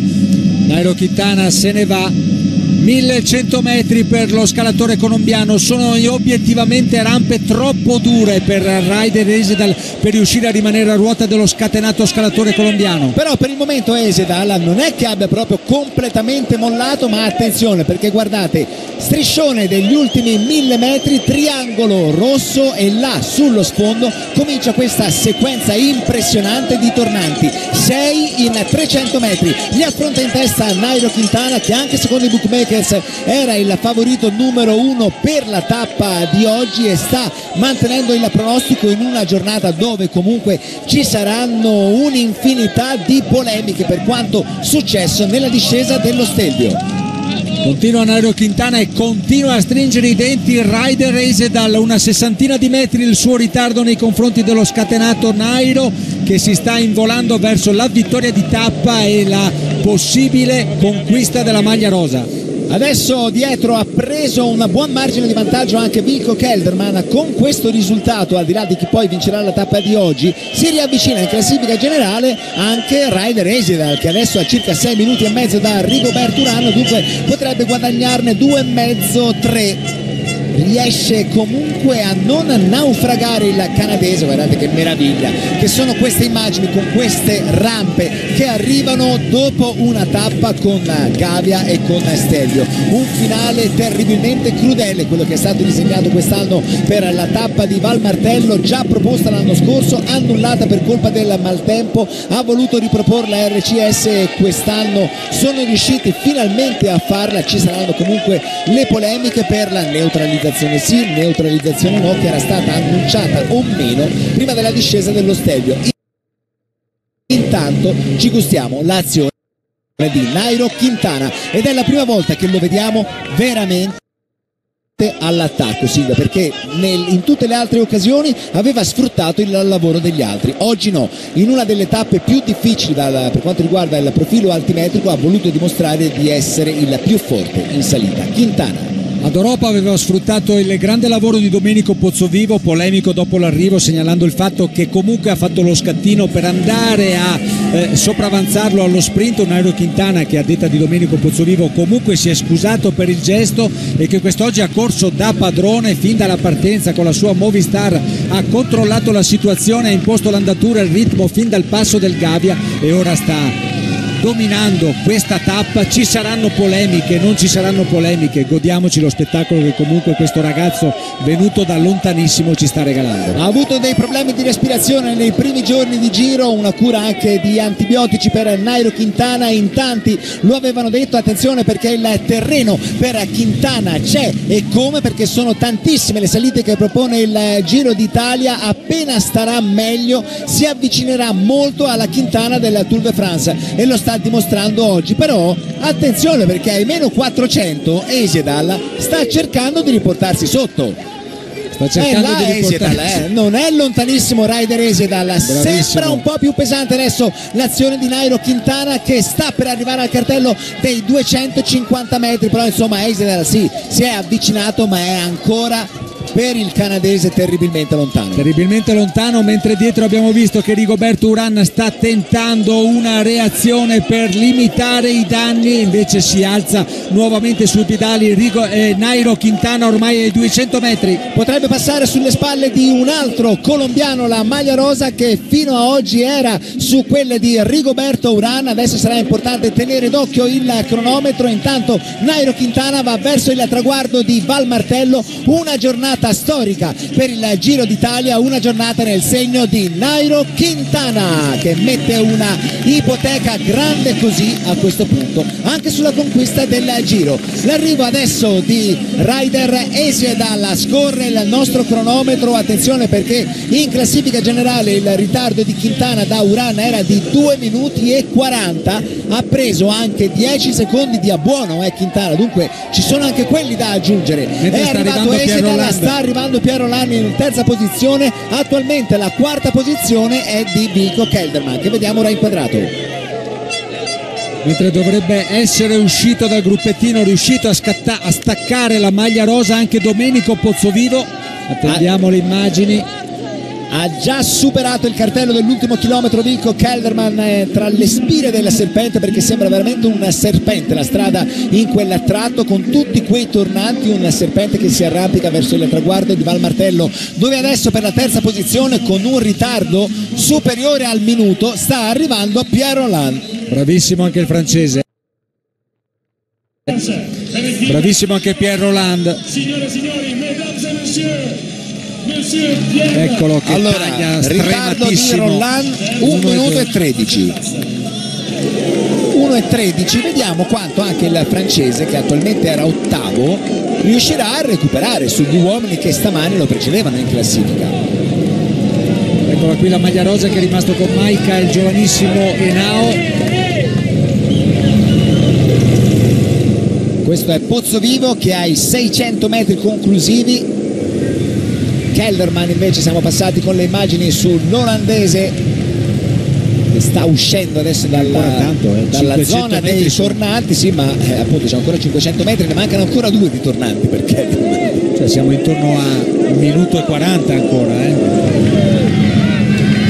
Nairo Quintana se ne va. 1100 metri per lo scalatore colombiano, sono obiettivamente rampe troppo dure per Ryder Hesjedal per riuscire a rimanere a ruota dello scatenato scalatore colombiano. Però per il momento Hesjedal non è che abbia proprio completamente mollato, ma attenzione, perché guardate, striscione degli ultimi 1000 metri, triangolo rosso, e là sullo sfondo comincia questa sequenza impressionante di tornanti, 6 in 300 metri. Gli affronta in testa Nairo Quintana, che anche secondo i bookmaker era il favorito numero 1 per la tappa di oggi, e sta mantenendo il pronostico in una giornata dove comunque ci saranno un'infinità di polemiche per quanto successo nella discesa dello Stelvio. Continua Nairo Quintana e continua a stringere i denti Ryder Hesjedal, una 60ina di metri il suo ritardo nei confronti dello scatenato Nairo, che si sta involando verso la vittoria di tappa e la possibile conquista della maglia rosa. Adesso dietro ha preso un buon margine di vantaggio anche Wilco Kelderman. Con questo risultato, al di là di chi poi vincerà la tappa di oggi, si riavvicina in classifica generale anche Ryder Hesjedal, che adesso ha circa 6 minuti e mezzo da Rigoberto Urán, dunque potrebbe guadagnarne 2,5-3. riesce comunque a non naufragare il canadese. Guardate che meraviglia che sono queste immagini con queste rampe che arrivano dopo una tappa con Gavia e con Stelvio. Un finale terribilmente crudele, quello che è stato disegnato quest'anno per la tappa di Val Martello, già proposta l'anno scorso, annullata per colpa del maltempo. Ha voluto riproporla RCS e quest'anno sono riusciti finalmente a farla. Ci saranno comunque le polemiche per la neutralizzazione sì, neutralizzazione no, che era stata annunciata o meno prima della discesa dello Stelvio. Intanto ci gustiamo l'azione di Nairo Quintana ed è la prima volta che lo vediamo veramente all'attacco, Silvia, perché in tutte le altre occasioni aveva sfruttato il lavoro degli altri. Oggi no, in una delle tappe più difficili per quanto riguarda il profilo altimetrico ha voluto dimostrare di essere il più forte in salita. Quintana ad Europa aveva sfruttato il grande lavoro di Domenico Pozzovivo, polemico dopo l'arrivo, segnalando il fatto che comunque ha fatto lo scattino per andare a sopravanzarlo allo sprint. Nairo Quintana, che a detta di Domenico Pozzovivo comunque si è scusato per il gesto e che quest'oggi ha corso da padrone fin dalla partenza con la sua Movistar, ha controllato la situazione, ha imposto l'andatura e il ritmo fin dal passo del Gavia e ora sta dominando questa tappa. Ci saranno polemiche, non ci saranno polemiche, godiamoci lo spettacolo che comunque questo ragazzo venuto da lontanissimo ci sta regalando. Ha avuto dei problemi di respirazione nei primi giorni di giro, una cura anche di antibiotici per Nairo Quintana, in tanti lo avevano detto, attenzione perché il terreno per Quintana c'è e come, perché sono tantissime le salite che propone il Giro d'Italia. Appena starà meglio si avvicinerà molto alla Quintana del Tour de France e lo sta dimostrando oggi. Però attenzione perché ai meno 400 Esedal sta cercando di riportarsi sotto. Sta cercando di riportarsi. Non è lontanissimo Ryder Esedal. Bravissimo. Sembra un po' più pesante adesso l'azione di Nairo Quintana, che sta per arrivare al cartello dei 250 metri, però insomma Esedal sì, si è avvicinato ma è ancora per il canadese terribilmente lontano, mentre dietro abbiamo visto che Rigoberto Urán sta tentando una reazione per limitare i danni, invece si alza nuovamente sui pedali Nairo Quintana ormai ai 200 metri. Potrebbe passare sulle spalle di un altro colombiano, la maglia rosa, che fino a oggi era su quelle di Rigoberto Urán. Adesso sarà importante tenere d'occhio il cronometro. Intanto Nairo Quintana va verso il traguardo di Val Martello, una giornata storica per il Giro d'Italia, una giornata nel segno di Nairo Quintana, che mette una ipoteca grande così a questo punto anche sulla conquista del Giro. L'arrivo adesso di Ryder Esedal, scorre il nostro cronometro, attenzione perché in classifica generale il ritardo di Quintana da Urán era di 2 minuti e 40, ha preso anche 10 secondi di abbuono Quintana, dunque ci sono anche quelli da aggiungere. Mentre è arrivato Esedal, sta arrivando Piero Lanni in terza posizione, attualmente la quarta posizione è di Vico Kelderman, che vediamo ora inquadrato. Mentre dovrebbe essere uscito dal gruppettino, riuscito a staccare la maglia rosa anche Domenico Pozzovivo. Attendiamo le immagini. Ha già superato il cartello dell'ultimo chilometro Vico Kelderman tra le spire del serpente, perché sembra veramente un serpente la strada in quel tratto con tutti quei tornanti, un serpente che si arrampica verso il traguardo di Val Martello, dove adesso per la terza posizione con un ritardo superiore al minuto sta arrivando Pierre Rolland. Bravissimo anche il francese, bravissimo anche Pierre Rolland. Signore e signori, mesdames et messieurs, eccolo che allora, taglia ritardo di Rolland 1 minuto e 13, 1 e 13. Vediamo quanto anche il francese, che attualmente era ottavo, riuscirà a recuperare sugli uomini che stamani lo precedevano in classifica. Eccola qui la maglia rosa che è rimasto con Maika, il giovanissimo Henao. Questo è Pozzovivo che ha i 600 metri conclusivi. Kelderman invece, siamo passati con le immagini sull'olandese che sta uscendo adesso dalla zona dei tornanti, sì, ma appunto c'è ancora 500 metri, ne mancano ancora 2 di tornanti per Kelderman. Cioè siamo intorno a 1 minuto e 40 ancora,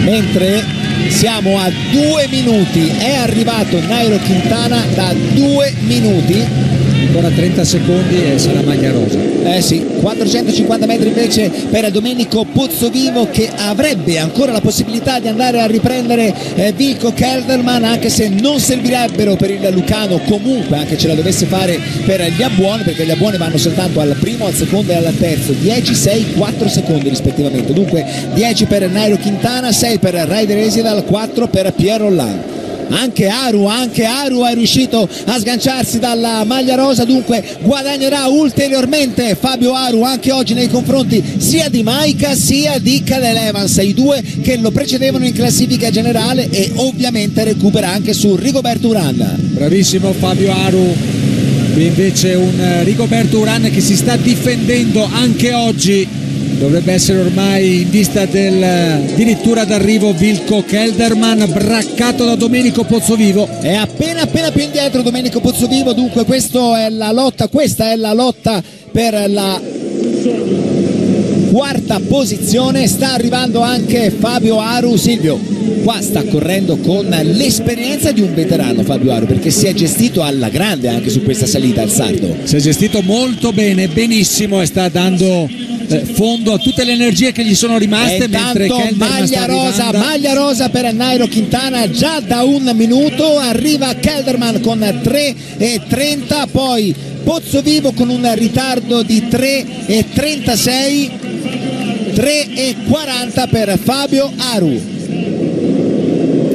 mentre siamo a 2 minuti, è arrivato Nairo Quintana da 2 minuti. ancora 30 secondi e sarà maglia rosa. Sì, 450 metri invece per Domenico Pozzovivo, che avrebbe ancora la possibilità di andare a riprendere Vilko Kelderman, anche se non servirebbero per il lucano comunque, anche ce la dovesse fare per gli abbuoni, perché gli abbuoni vanno soltanto al primo, al secondo e al terzo, 10, 6, 4 secondi rispettivamente. Dunque 10 per Nairo Quintana, 6 per Ryder Hesjedal, 4 per Pierre Rolland. Anche Aru è riuscito a sganciarsi dalla maglia rosa, dunque guadagnerà ulteriormente Fabio Aru anche oggi nei confronti sia di Maika sia di Cadel Evans, i due che lo precedevano in classifica generale, e ovviamente recupera anche su Rigoberto Urán. Bravissimo Fabio Aru. Qui invece un Rigoberto Urán che si sta difendendo anche oggi. Dovrebbe essere ormai in vista del addirittura d'arrivo Vilko Kelderman, braccato da Domenico Pozzovivo. È appena più indietro Domenico Pozzovivo, dunque questa è la lotta per la quarta posizione. Sta arrivando anche Fabio Aru. Silvio, qua sta correndo con l'esperienza di un veterano Fabio Aru, perché si è gestito alla grande anche su questa salita al sardo. Si è gestito molto bene, benissimo, e sta dando fondo a tutte le energie che gli sono rimaste, mentre maglia rosa per Nairo Quintana già da un minuto. Arriva Kelderman con 3,30, poi Pozzovivo con un ritardo di 3,36, 3,40 per Fabio Aru.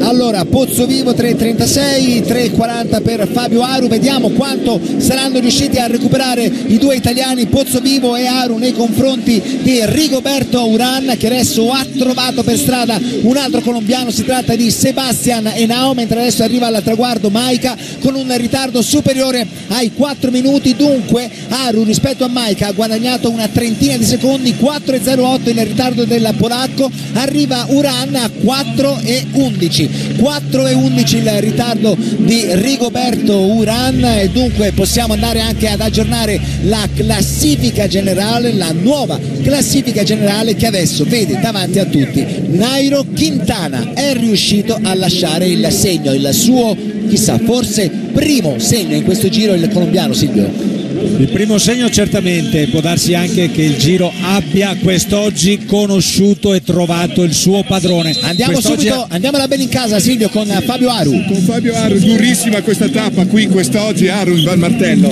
Allora Pozzovivo 3,36, 3,40 per Fabio Aru. Vediamo quanto saranno riusciti a recuperare i due italiani Pozzovivo e Aru nei confronti di Rigoberto Urán, che adesso ha trovato per strada un altro colombiano. Si tratta di Sebastian Henao, mentre adesso arriva al traguardo Maika con un ritardo superiore ai 4 minuti. Dunque Aru rispetto a Maika ha guadagnato una trentina di secondi, 4,08 il ritardo del polacco. Arriva Urán a 4,11 il ritardo di Rigoberto Urán, e dunque possiamo andare anche ad aggiornare la classifica generale, la nuova classifica generale, che adesso vede davanti a tutti Nairo Quintana. È riuscito a lasciare il segno, il suo, chissà, forse primo segno in questo giro, il colombiano. Silvio? Il primo segno certamente, può darsi anche che il Giro abbia quest'oggi conosciuto e trovato il suo padrone. Andiamola bene in casa, Silvio, con Fabio Aru. Con Fabio Aru, durissima questa tappa qui quest'oggi, Aru in Val Martello.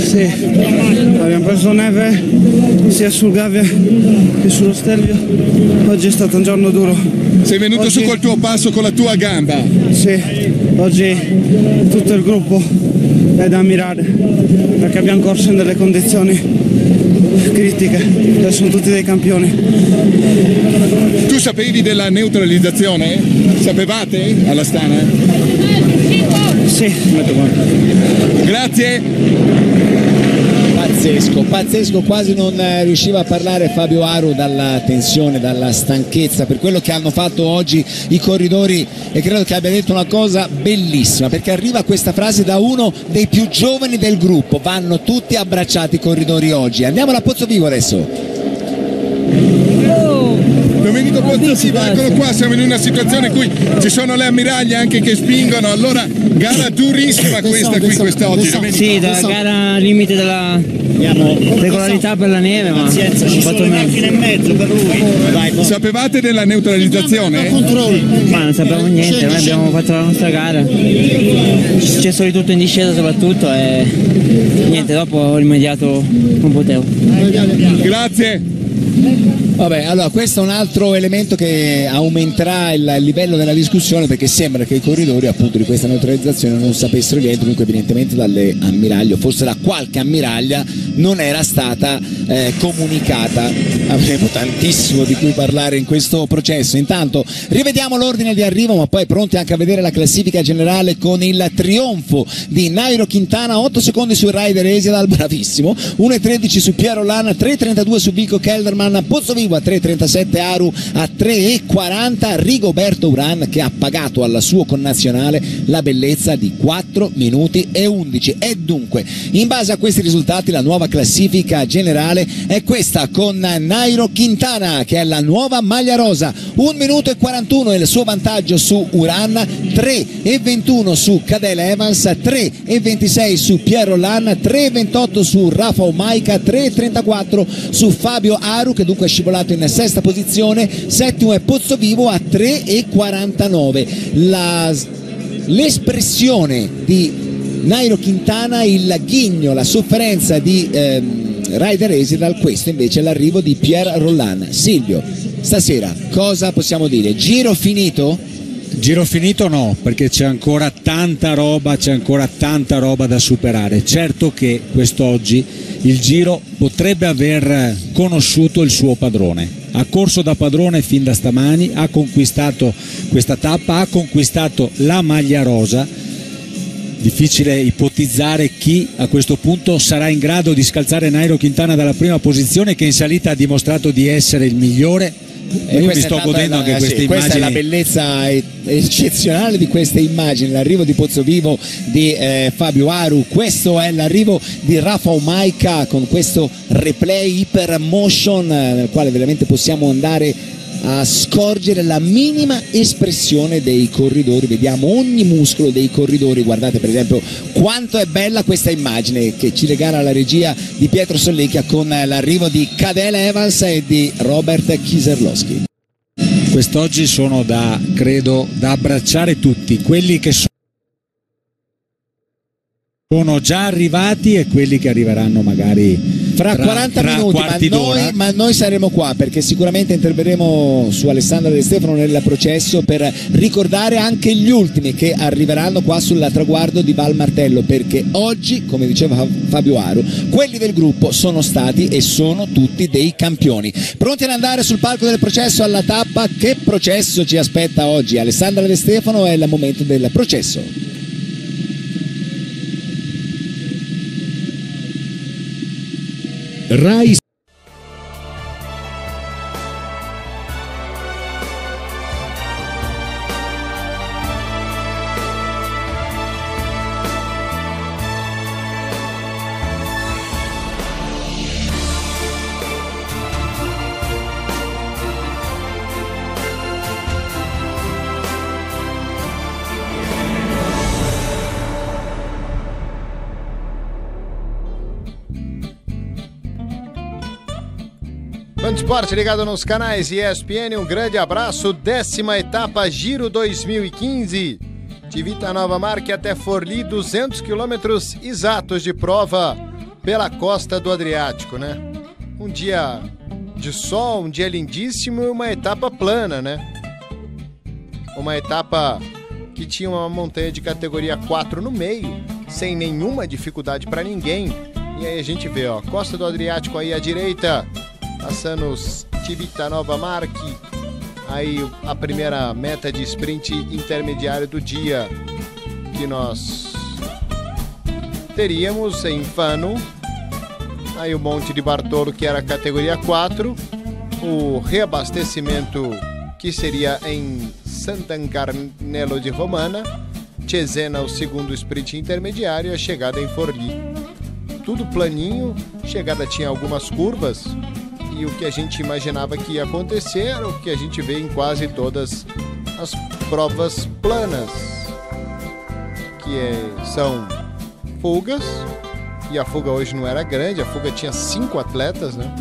Sì, abbiamo preso neve sia sul Gavia che sullo Stelvio. Oggi è stato un giorno duro. Sei venuto su col tuo passo, con la tua gamba. Sì, oggi tutto il gruppo è da ammirare, perché abbiamo corso in delle condizioni critiche e sono tutti dei campioni. Tu sapevi della neutralizzazione? Sapevate alla Stana? Sì. Grazie. Pazzesco, quasi non riusciva a parlare Fabio Aru dalla tensione, dalla stanchezza, per quello che hanno fatto oggi i corridori, e credo che abbia detto una cosa bellissima, perché arriva questa frase da uno dei più giovani del gruppo: vanno tutti abbracciati i corridori oggi. Andiamo alla Pozzovivo adesso. Domenico Pozzovivo, eccolo qua, siamo in una situazione in cui ci sono le ammiraglie anche che spingono, allora gara durissima questa qui quest'oggi. Sì, da gara limite della regolarità per la neve, ma ci sono macchine in mezzo per lui. Sapevate della neutralizzazione? Ma non sapevamo niente, noi abbiamo fatto la nostra gara, è successo di tutto in discesa soprattutto, e niente, dopo ho rimediato, non potevo. Grazie. Vabbè, allora questo è un altro elemento che aumenterà il livello della discussione, perché sembra che i corridori appunto di questa neutralizzazione non sapessero niente, comunque evidentemente dalle ammiraglie, o forse da qualche ammiraglia, non era stata comunicata. Avremo tantissimo di cui parlare in questo processo. Intanto rivediamo l'ordine di arrivo, ma poi pronti anche a vedere la classifica generale con il trionfo di Nairo Quintana, 8 secondi su Ryder Hesjedal, bravissimo, 1,13 su Pierre Rolland, 3,32 su Vilko Kelderman, Uran, Pozzovivo a 3.37, Aru a 3.40, Rigoberto Uran che ha pagato al suo connazionale la bellezza di 4 minuti e 11. E dunque, in base a questi risultati, la nuova classifica generale è questa, con Nairo Quintana che è la nuova maglia rosa, 1 minuto e 41 è il suo vantaggio su Uran, 3.21 su Cadel Evans, 3.26 su Pierre Rolland, 3.28 su Rafa Omaica, 3.34 su Fabio Aru che dunque è scivolato in sesta posizione, settimo è Pozzovivo a 3.49. L'espressione di Nairo Quintana, il ghigno, la sofferenza di Ryder Hesjedal, questo invece è l'arrivo di Pierre Rolland. Silvio, stasera cosa possiamo dire? Giro finito? Giro finito no, perché c'è ancora tanta roba da superare. Certo che quest'oggi il Giro potrebbe aver conosciuto il suo padrone, ha corso da padrone fin da stamani, ha conquistato questa tappa, ha conquistato la maglia rosa. Difficile ipotizzare chi a questo punto sarà in grado di scalzare Nairo Quintana dalla prima posizione, che in salita ha dimostrato di essere il migliore. Io mi sto godendo anche queste immagini. Questa è la bellezza eccezionale di queste immagini, l'arrivo di Pozzovivo, di Fabio Aru, questo è l'arrivo di Rafa Omaica con questo replay hyper motion nel quale veramente possiamo andare a scorgere la minima espressione dei corridori, vediamo ogni muscolo dei corridori. Guardate per esempio quanto è bella questa immagine che ci regala la regia di Pietro Sollecchia con l'arrivo di Cadel Evans e di Robert Kieserlowski. Quest'oggi sono credo da abbracciare tutti, quelli che sono già arrivati e quelli che arriveranno magari fra 40 minuti, ma noi saremo qua perché sicuramente interverremo su Alessandra De Stefano nel processo per ricordare anche gli ultimi che arriveranno qua sul traguardo di Val Martello, perché oggi, come diceva Fabio Aru, quelli del gruppo sono stati e sono tutti dei campioni. Pronti ad andare sul palco del processo alla tappa? Che processo ci aspetta oggi? Alessandra De Stefano, è il momento del processo. Rai Sport ligado nos canais ESPN, um grande abraço. 10ª etapa Giro 2015 de Vita Nova Marche até Forlì, 200 quilômetros exatos de prova pela costa do Adriático, né? Um dia de sol, um dia lindíssimo e uma etapa plana, né? Uma etapa que tinha uma montanha de categoria 4 no meio, sem nenhuma dificuldade para ninguém. E aí a gente vê, ó, costa do Adriático aí à direita, passando Civita Nova Marche, aí a primeira meta de sprint intermediário do dia que nós teríamos em Fano, aí o Monte de Bartolo que era categoria 4, o reabastecimento que seria em Sant'Ancarnello de Romana, Cesena o segundo sprint intermediário e a chegada em Forlì. Tudo planinho, chegada tinha algumas curvas, e o que a gente imaginava que ia acontecer era o que a gente vê em quase todas as provas planas, que são fugas, e a fuga hoje não era grande, a fuga tinha 5 atletas, né?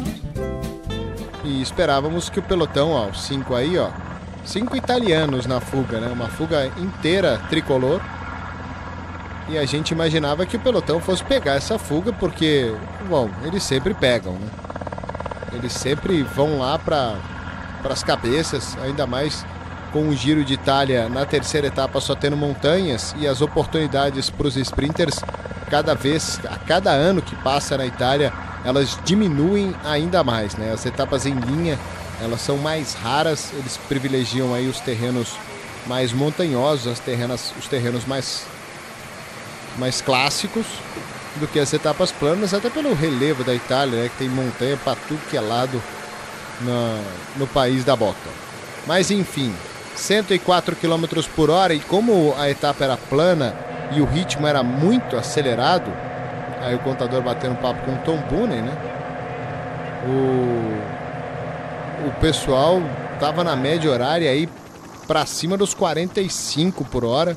E esperávamos que o pelotão, ó, os 5 aí, ó, 5 italianos na fuga, né? Uma fuga inteira tricolor. E a gente imaginava que o pelotão fosse pegar essa fuga, porque, bom, eles sempre pegam, né? Eles sempre vão lá para as cabeças, ainda mais com o Giro de Itália na terceira etapa só tendo montanhas, e as oportunidades para os sprinters a cada ano que passa na Itália, elas diminuem ainda mais, né? As etapas em linha, elas são mais raras, eles privilegiam aí os terrenos mais montanhosos, os terrenos mais clássicos, do que as etapas planas, até pelo relevo da Itália, né, que tem montanha para tudo que é lado. no país da bota. Mas enfim, 104 km por hora, e como a etapa era plana e o ritmo era muito acelerado, aí o contador batendo papo com o Tom Boonen, né? O pessoal tava na média horária aí para cima dos 45 por hora,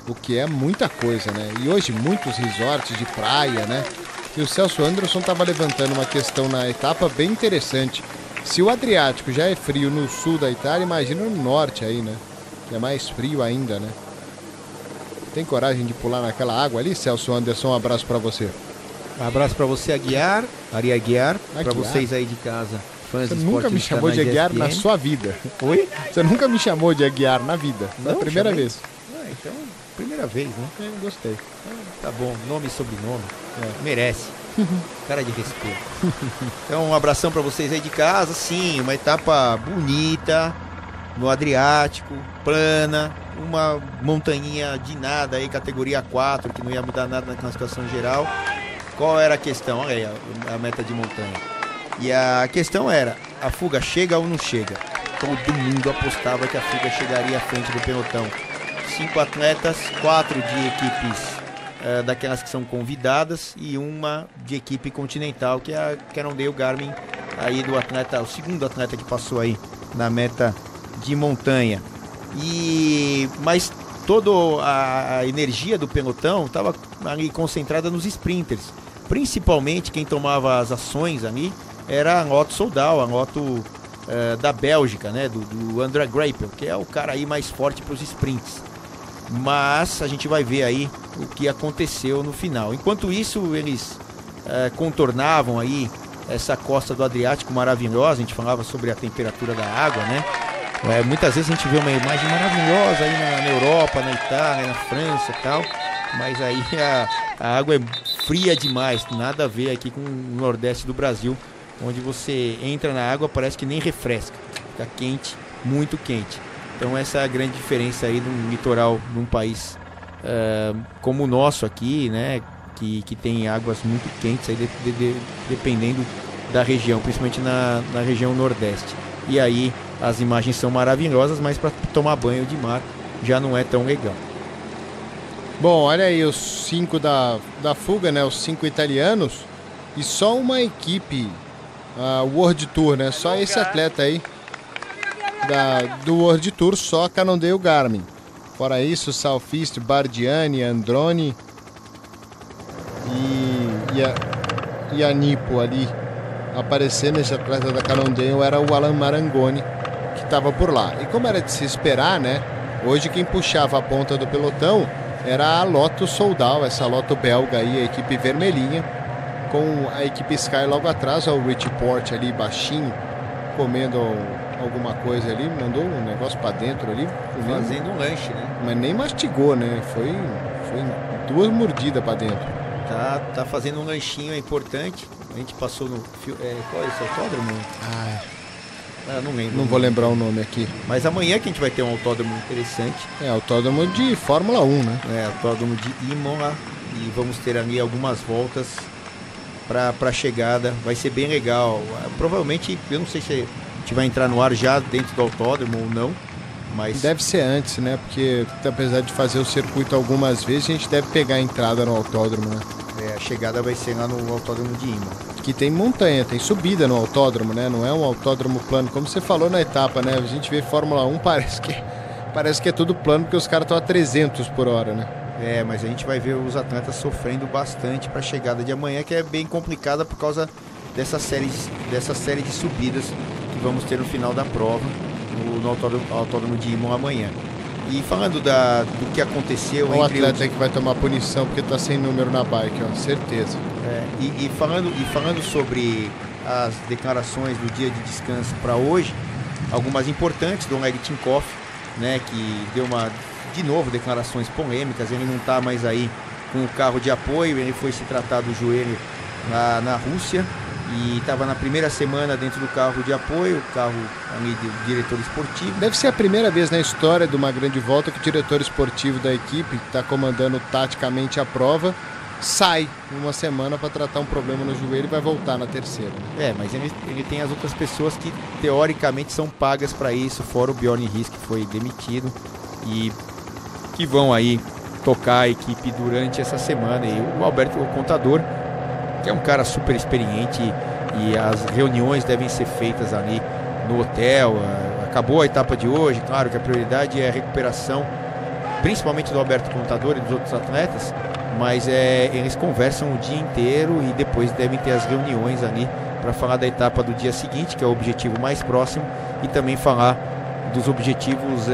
o que é muita coisa, né? E hoje muitos resorts de praia, né? E o Celso Anderson estava levantando uma questão na etapa bem interessante. Se o Adriático já é frio no sul da Itália, imagina no norte aí, né? Que é mais frio ainda, né? Tem coragem de pular naquela água ali, Celso Anderson? Um abraço para você. Um abraço para você, Aguiar, Ari Aguiar, para vocês aí de casa. Você nunca me chamou de Aguiar na sua vida. Oi? Você nunca me chamou de Aguiar na vida. Foi a primeira vez. Então, primeira vez, né? Gostei. Tá bom, nome e sobrenome. Merece. Cara de respeito. Então, um abração para vocês aí de casa. Sim, uma etapa bonita no Adriático, plana, uma montanha de nada aí, categoria 4, que não ia mudar nada na classificação geral. Qual era a questão? Olha aí a meta de montanha. E a questão era, a fuga chega ou não chega? Todo mundo apostava que a fuga chegaria à frente do pelotão. 5 atletas, 4 de equipes daquelas que são convidadas e uma de equipe continental, que é a Cannondale Garmin, aí do atleta, o segundo atleta que passou aí na meta de montanha. Mas toda a energia do pelotão estava ali concentrada nos sprinters. Principalmente quem tomava as ações ali era a Lotto Soudal, a Lotto da Bélgica, né, do André Greipel, que é o cara aí mais forte para os sprints. Mas a gente vai ver aí o que aconteceu no final. Enquanto isso, eles contornavam aí essa costa do Adriático maravilhosa. A gente falava sobre a temperatura da água, né? Muitas vezes a gente vê uma imagem maravilhosa aí na Europa, na Itália, na França e tal, mas aí a água é fria demais, nada a ver aqui com o Nordeste do Brasil, onde você entra na água, parece que nem refresca, fica quente, muito quente. Então essa é a grande diferença aí no litoral, num país como o nosso aqui, né, que tem águas muito quentes, aí dependendo da região, principalmente na região Nordeste. E aí as imagens são maravilhosas, mas para tomar banho de mar já não é tão legal. Bom, olha aí os 5 da fuga, né? Os 5 italianos e só uma equipe World Tour, né? Só esse atleta aí do World Tour, só Cannondale Garmin. Fora isso, Southeast, Bardiani, Androni e a Nipo ali. Aparecendo esse atleta da Cannondale era o Alan Marangoni, que estava por lá. E como era de se esperar, né? Hoje quem puxava a ponta do pelotão era a Lotto Soudal, essa Lotto belga aí, a equipe vermelhinha, com a equipe Sky logo atrás, o Richie Porte ali baixinho, comendo alguma coisa ali, mandou um negócio pra dentro ali. Fazendo um lanche, né? Mas nem mastigou, né? Foi 2 mordidas pra dentro. Tá fazendo um lanchinho, é importante. A gente passou no... qual é esse autódromo? Não lembro. Não vou lembrar o nome aqui. Mas amanhã que a gente vai ter um autódromo interessante. Autódromo de Fórmula 1, né? Autódromo de Imola. E vamos ter ali algumas voltas para chegada. Vai ser bem legal. Provavelmente, eu não sei se a gente vai entrar no ar já dentro do autódromo ou não. Mas deve ser antes, né? Porque apesar de fazer o circuito algumas vezes, a gente deve pegar a entrada no autódromo, né? A chegada vai ser lá no autódromo de Imola. Que tem montanha, tem subida no autódromo, né? Não é um autódromo plano, como você falou na etapa, né? A gente vê Fórmula 1, parece que é tudo plano, porque os caras estão a 300 por hora, né? Mas a gente vai ver os atletas sofrendo bastante para a chegada de amanhã, que é bem complicada por causa dessa série de subidas que vamos ter no final da prova, no autódromo de Imola amanhã. E falando do que aconteceu... O atleta que vai tomar punição porque está sem número na bike, ó, certeza. E falando sobre as declarações do dia de descanso para hoje, algumas importantes do Oleg Tinkoff, né, que deu de novo declarações polêmicas. Ele não está mais aí com o carro de apoio, ele foi se tratar do joelho lá na Rússia e estava na primeira semana dentro do carro de apoio, o carro ali do diretor esportivo. Deve ser a primeira vez na história de uma grande volta que o diretor esportivo da equipe, que está comandando taticamente a prova, sai uma semana para tratar um problema no joelho e vai voltar na terceira. Mas ele tem as outras pessoas que teoricamente são pagas para isso, fora o Bjorn Riis, que foi demitido, e que vão aí tocar a equipe durante essa semana. E o Alberto, o contador, que é um cara super experiente, e as reuniões devem ser feitas ali no hotel. Acabou a etapa de hoje, claro que a prioridade é a recuperação, principalmente do Alberto Contador e dos outros atletas, mas eles conversam o dia inteiro e depois devem ter as reuniões ali para falar da etapa do dia seguinte, que é o objetivo mais próximo, e também falar dos objetivos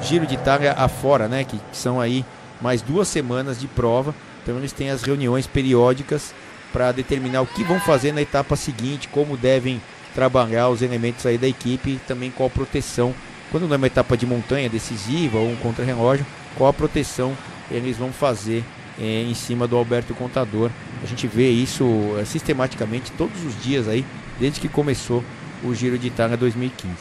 Giro de Itália afora, né, que são aí mais 2 semanas de prova. Então eles têm as reuniões periódicas para determinar o que vão fazer na etapa seguinte, como devem trabalhar os elementos aí da equipe, também qual proteção, quando não é uma etapa de montanha decisiva ou um contra-relógio, qual a proteção eles vão fazer em cima do Alberto Contador. A gente vê isso sistematicamente todos os dias aí, desde que começou o Giro de Itália 2015.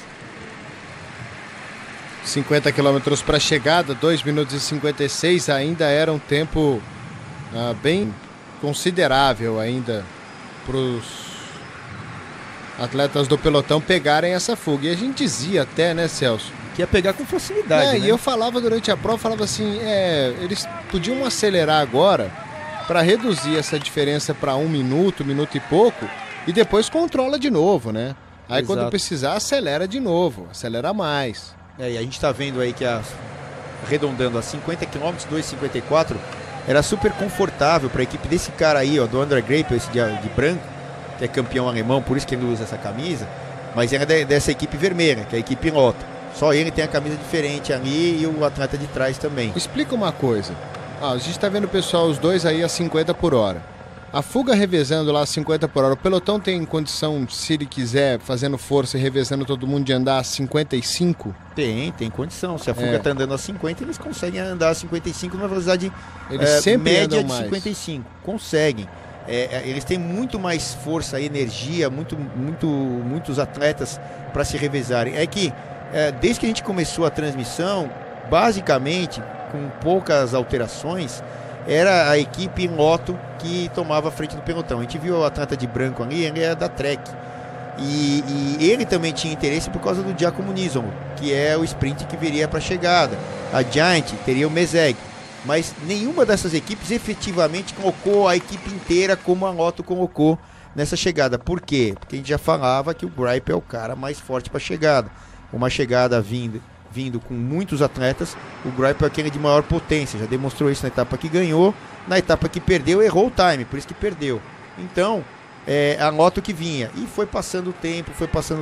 50 km para a chegada, 2 minutos e 56, ainda era um tempo bem considerável ainda para os atletas do pelotão pegarem essa fuga. E a gente dizia até, né, Celso? Que ia pegar com facilidade, né? E eu falava durante a prova, falava assim, eles podiam acelerar agora para reduzir essa diferença para 1 minuto, 1 minuto e pouco, e depois controla de novo, né? Aí Exato. Quando precisar, acelera de novo, acelera mais. E a gente está vendo aí que arredondando a 50 km, 2,54, era super confortável para a equipe desse cara aí, ó, do André Greipel, esse de branco, que é campeão alemão, por isso que ele usa essa camisa, mas era dessa equipe vermelha, que é a equipe Lotto. Só ele tem a camisa diferente ali e o atleta de trás também. Explica uma coisa. A gente está vendo o pessoal, os dois aí a 50 por hora. A fuga revezando lá a 50 por hora. O pelotão tem condição, se ele quiser, fazendo força e revezando todo mundo, de andar a 55? Tem condição. Se a fuga está andando a 50, eles conseguem andar a 55 numa velocidade média de 55. Conseguem. Eles têm muito mais força e energia, muitos atletas para se revezarem. É que desde que a gente começou a transmissão, basicamente, com poucas alterações, era a equipe Lotto que tomava a frente do pelotão. A gente viu o atleta de branco ali, ele é da Trek. E ele também tinha interesse por causa do Giacomo Nisolo, que é o sprint que viria para a chegada. A Giant teria o Mezeg. Mas nenhuma dessas equipes efetivamente colocou a equipe inteira como a Lotto colocou nessa chegada. Por quê? Porque a gente já falava que o Greipel é o cara mais forte para a chegada. Uma chegada vindo com muitos atletas, o Greipel é aquele de maior potência, já demonstrou isso na etapa que ganhou, na etapa que perdeu, errou o time, por isso que perdeu. Então, a Lotto que vinha, e foi passando o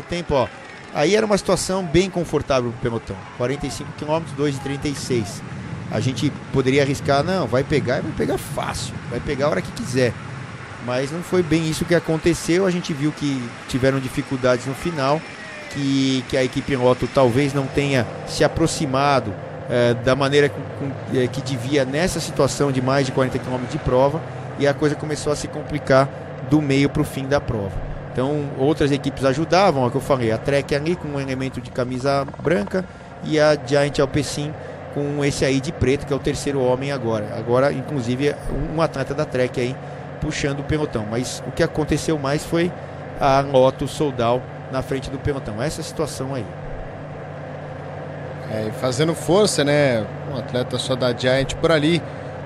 tempo, ó. Aí era uma situação bem confortável pro pelotão, 45 km, 2,36. A gente poderia arriscar, não, vai pegar fácil, vai pegar a hora que quiser. Mas não foi bem isso que aconteceu, a gente viu que tiveram dificuldades no final, que a equipe Lotto talvez não tenha se aproximado da maneira que devia nessa situação de mais de 40 km de prova, e a coisa começou a se complicar do meio para o fim da prova. Então outras equipes ajudavam, é o que eu falei, a Trek ali com um elemento de camisa branca e a Giant Alpecin com esse aí de preto, que é o terceiro homem agora inclusive um atleta da Trek aí puxando o pelotão, mas o que aconteceu mais foi a Lotto Soldal na frente do pelotão, essa situação aí. Fazendo força, né? Um atleta só da Giant por ali,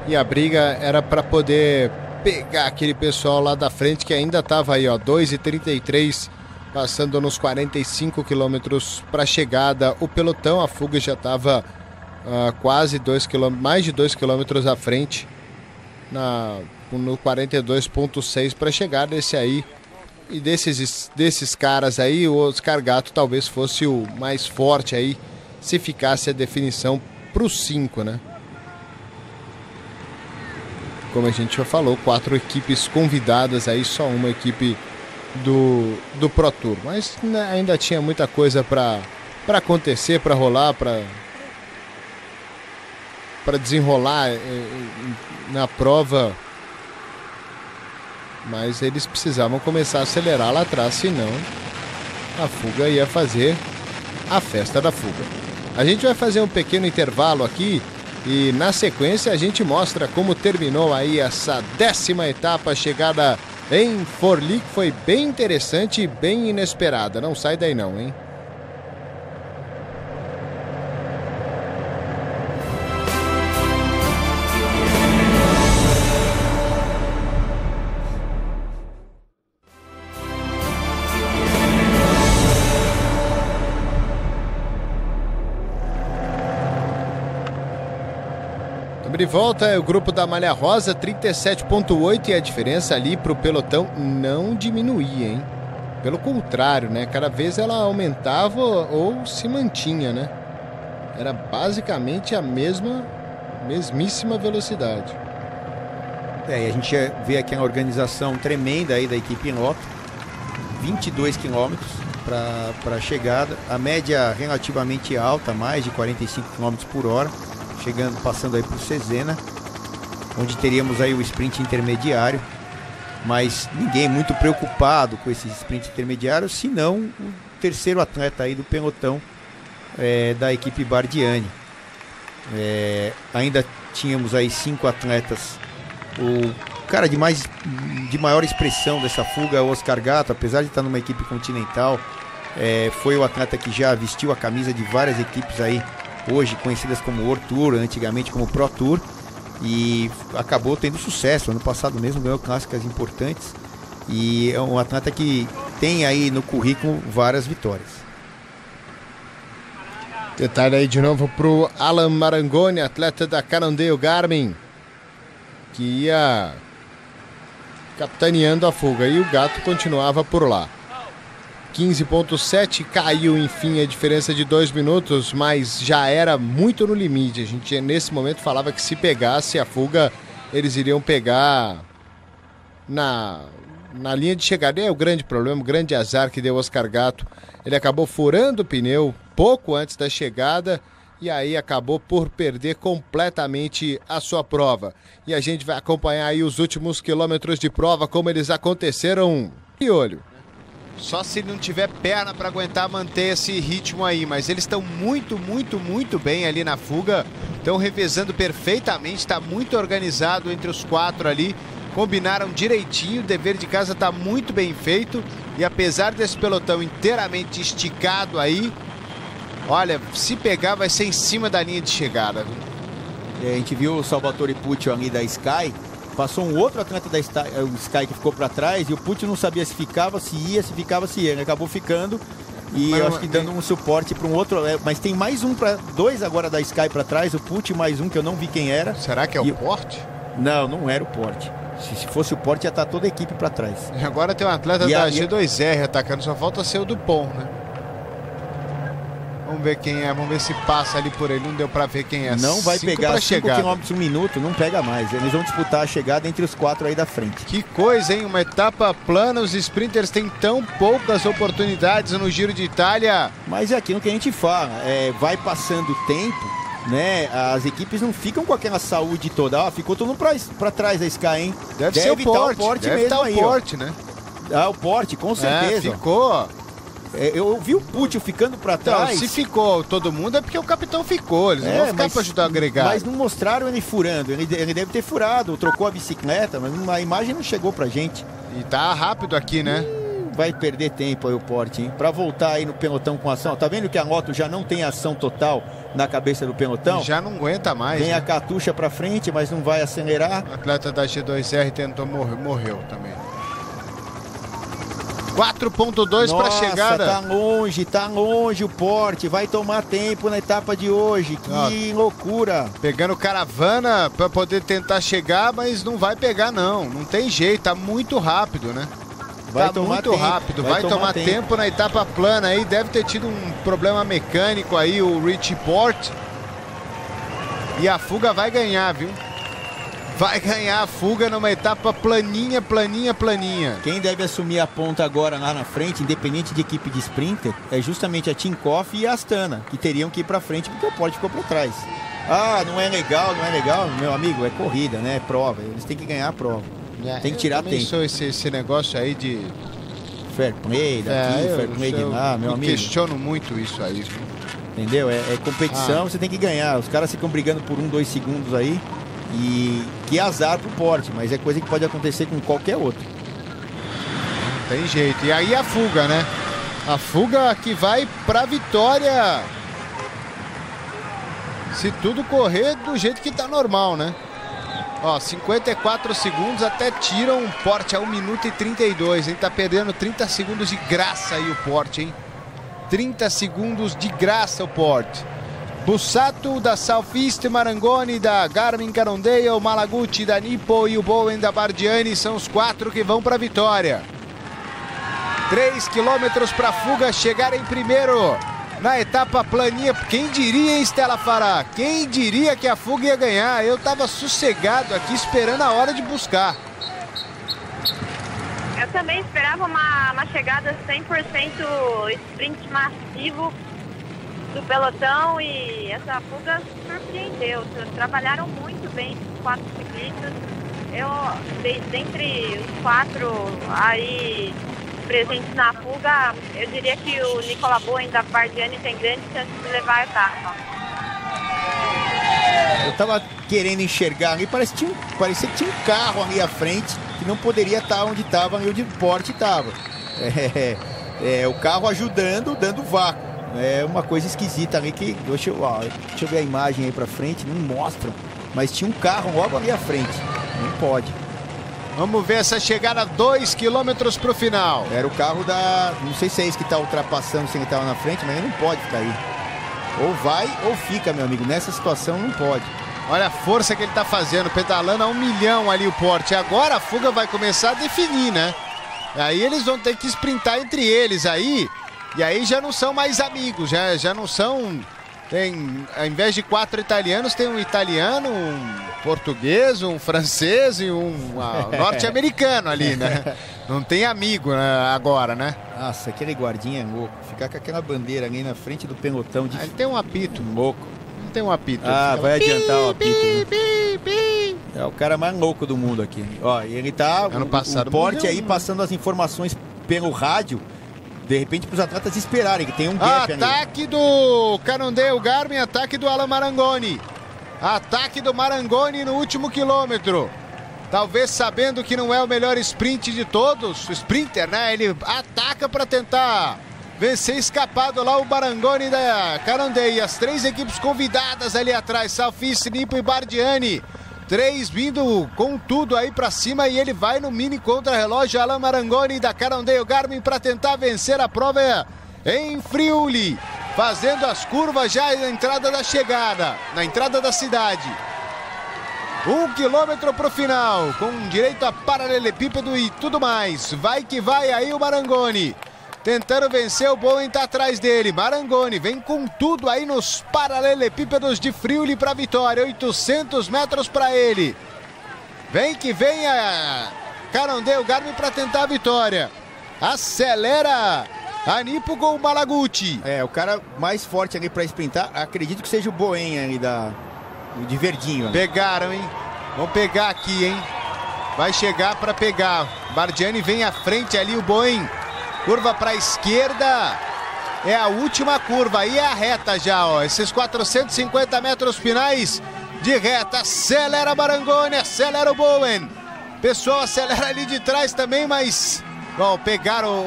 e a briga era para poder pegar aquele pessoal lá da frente que ainda estava aí, ó, 2,33, passando nos 45 quilômetros para a chegada. O pelotão, a fuga já estava quase 2 km, mais de 2 quilômetros à frente, no 42,6 para chegar desse aí. E desses caras aí, o Oscar Gatto talvez fosse o mais forte aí, se ficasse a definição para os 5, né? Como a gente já falou, 4 equipes convidadas aí, só uma equipe do Pro Tour. Mas né, ainda tinha muita coisa para acontecer, para rolar, para desenrolar na prova. Mas eles precisavam começar a acelerar lá atrás, senão a fuga ia fazer a festa da fuga. A gente vai fazer um pequeno intervalo aqui E na sequência a gente mostra como terminou aí essa 10ª etapa, chegada em Forli, que foi bem interessante e bem inesperada. Não sai daí não, hein? De volta é o grupo da Malha Rosa, 37,8, e a diferença ali para o pelotão não diminuía, hein? Pelo contrário, né? Cada vez ela aumentava ou se mantinha, né? Era basicamente a mesmíssima velocidade. E a gente vê aqui uma organização tremenda aí da equipe em loco, 22 quilômetros para a chegada, a média relativamente alta, mais de 45 km por hora. Passando aí por Cesena, onde teríamos aí o sprint intermediário, mas ninguém muito preocupado com esse sprint intermediário, senão o terceiro atleta aí do pelotão da equipe Bardiani. Ainda tínhamos aí 5 atletas. O cara de maior expressão dessa fuga é o Oscar Gato, apesar de estar numa equipe continental, foi o atleta que já vestiu a camisa de várias equipes aí, hoje conhecidas como World Tour, antigamente como Pro Tour, e acabou tendo sucesso. Ano passado mesmo ganhou clássicas importantes e é um atleta que tem aí no currículo várias vitórias. Detalhe aí de novo pro Alan Marangoni, atleta da Cannondale Garmin, que ia capitaneando a fuga, e o Gato continuava por lá. 15,7, caiu enfim a diferença de 2 minutos, mas já era muito no limite. A gente nesse momento falava que se pegasse a fuga, eles iriam pegar na linha de chegada. É o grande problema, o grande azar que deu Oscar Gato. Ele acabou furando o pneu pouco antes da chegada e aí acabou por perder completamente a sua prova. E a gente vai acompanhar aí os últimos quilômetros de prova, como eles aconteceram. E olho. Só se ele não tiver perna para aguentar manter esse ritmo aí, mas eles estão muito bem ali na fuga, estão revezando perfeitamente, está muito organizado entre os 4 ali, combinaram direitinho, o dever de casa está muito bem feito, e apesar desse pelotão inteiramente esticado aí, olha, se pegar vai ser em cima da linha de chegada. A gente viu o Salvatore Pucci ali da Sky. Passou um outro atleta da Sky que ficou para trás, e o Pucci não sabia se ficava, se ia, se ficava, se ia. Ele acabou ficando e eu acho que dando um suporte para um outro. Mas tem mais dois agora da Sky para trás, o Pucci mais um que eu não vi quem era. Será que é o Porte? Não, não era o Porte. Se fosse o Porte ia estar toda a equipe para trás. E agora tem um atleta da G2R atacando, só falta ser o Dupont, né? Vamos ver quem é, vamos ver se passa ali por ele, não deu pra ver quem é. Não vai pegar 5 km por minuto, não pega mais. Eles vão disputar a chegada entre os 4 aí da frente. Que coisa, hein? Uma etapa plana, os sprinters têm tão poucas oportunidades no Giro de Itália. Mas é aquilo que a gente fala, vai passando o tempo, né? As equipes não ficam com aquela saúde toda. Ficou todo mundo pra trás da Sky, hein? Deve ser o Porte, deve mesmo estar aí, o Porte, né? O Porte, com certeza. Ficou. Eu vi o Pucci ficando pra trás. Então, se ficou todo mundo é porque o capitão ficou. Eles não vão ficar pra ajudar a agregar. Mas não mostraram ele furando. Ele deve ter furado, trocou a bicicleta, mas a imagem não chegou pra gente. E tá rápido aqui, né? Vai perder tempo aí o Porte, hein? Pra voltar aí no pelotão com ação. Tá vendo que a moto já não tem ação total na cabeça do pelotão? Já não aguenta mais. Tem a catucha pra frente, mas não vai acelerar. O atleta da G2R tentou morreu também. 4,2 para chegada. Tá longe o Porte. Vai tomar tempo na etapa de hoje. Que loucura. Pegando caravana para poder tentar chegar, mas não vai pegar não. Não tem jeito, tá muito rápido, né? Vai tomar muito tempo. Rápido. Vai tomar tempo na etapa plana aí. Deve ter tido um problema mecânico aí o Richie Porte. E a fuga vai ganhar, viu? Vai ganhar a fuga numa etapa planinha. Quem deve assumir a ponta agora lá na frente, independente de equipe de sprinter, é justamente a Tinkoff e a Astana, que teriam que ir pra frente porque o Porte ficou pra trás. Não é legal, meu amigo, é corrida, né? É prova, eles têm que ganhar a prova. Tem que tirar tempo. Pensou esse negócio aí de fair play daqui, fair play de lá, meu amigo. Eu questiono muito isso aí. Entendeu? É competição, você tem que ganhar. Os caras ficam brigando por 1, 2 segundos aí. E que azar pro Porte, mas é coisa que pode acontecer com qualquer outro. Não tem jeito. E aí a fuga, né? A fuga que vai pra vitória. Se tudo correr do jeito que tá normal, né? Ó, 54 segundos, até tiram o Porte a 1 minuto e 32, hein? Tá perdendo 30 segundos de graça aí o Porte, hein? 30 segundos de graça o Porte. Bussato da Southeast, Marangoni da Garmin Cannondale, o Malaguti da Nippo e o Bowen da Bardiani são os 4 que vão para a vitória. 3 quilômetros para a fuga chegar em primeiro na etapa planinha. Quem diria, hein, Stella Farah? Quem diria que a fuga ia ganhar? Eu tava sossegado aqui esperando a hora de buscar. Eu também esperava uma chegada 100% sprint massivo do pelotão e essa fuga surpreendeu. Trabalharam muito bem os 4 ciclistas. Dentre os 4 aí presentes na fuga, eu diria que o Nicola Bowen da Bardiani tem grande chance de levar a etapa. Eu tava querendo enxergar ali, parecia que tinha um carro ali à frente que não poderia estar onde estava ali, onde o Porte estava. O carro ajudando, dando vácuo. É uma coisa esquisita ali que... Deixa eu ver a imagem aí pra frente, não mostra. Mas tinha um carro logo ali à frente. Não pode. Vamos ver essa chegada, 2 quilômetros pro final. Era o carro da... Não sei se é esse que tá ultrapassando, se ele tava na frente, mas ele não pode ficar aí. Ou vai ou fica, meu amigo. Nessa situação não pode. Olha a força que ele tá fazendo, pedalando a 1 milhão ali o Porte. Agora a fuga vai começar a definir, né? Aí eles vão ter que sprintar entre eles aí. E aí já não são mais amigos, já não são... Tem, ao invés de 4 italianos, tem um italiano, um português, um francês e um norte-americano ali, né? Não tem amigo, né, agora, né? Nossa, aquele guardinha é louco. Ficar com aquela bandeira ali na frente do pelotão de... Ele tem um apito. Louco. Não tem um apito. Vai adiantar o apito. Né? É o cara mais louco do mundo aqui. Ó, e ele tá... Ano passado o Porte aí passando as informações pelo rádio. De repente, para os atletas esperarem, que tem um gap ali. Ataque do Cannondale Garmin, ataque do Alan Marangoni. Ataque do Marangoni no último quilômetro. Talvez sabendo que não é o melhor sprint de todos, o sprinter, né? Ele ataca para tentar vencer escapado lá o Marangoni da Cannondale. As 3 equipes convidadas ali atrás, Southeast, Nippo e Bardiani. 3 vindo com tudo aí pra cima e ele vai no mini contra-relógio. Alan Marangoni da Cannondale Garmin para tentar vencer a prova em Friuli, fazendo as curvas já na entrada da chegada, na entrada da cidade. 1 quilômetro pro final, com direito a paralelepípedo e tudo mais. Vai que vai aí o Marangoni. Tentando vencer, o Bowen tá atrás dele. Marangoni vem com tudo aí nos paralelepípedos de Friuli para vitória. 800 metros para ele. Vem que vem a Cannondale Garmin para tentar a vitória. Acelera a Nippo com o Malaguti. O cara mais forte ali para sprintar, acredito que seja o Bowen ali de verdinho. Pegaram, hein? Vão pegar aqui, hein? Vai chegar para pegar. Bardiani vem à frente ali, o Bowen. Curva para a esquerda, é a última curva, aí é a reta já, ó. Esses 450 metros finais de reta. Acelera Marangoni, acelera o Bowen. Pessoal, acelera ali de trás também, mas... Bom, pegaram.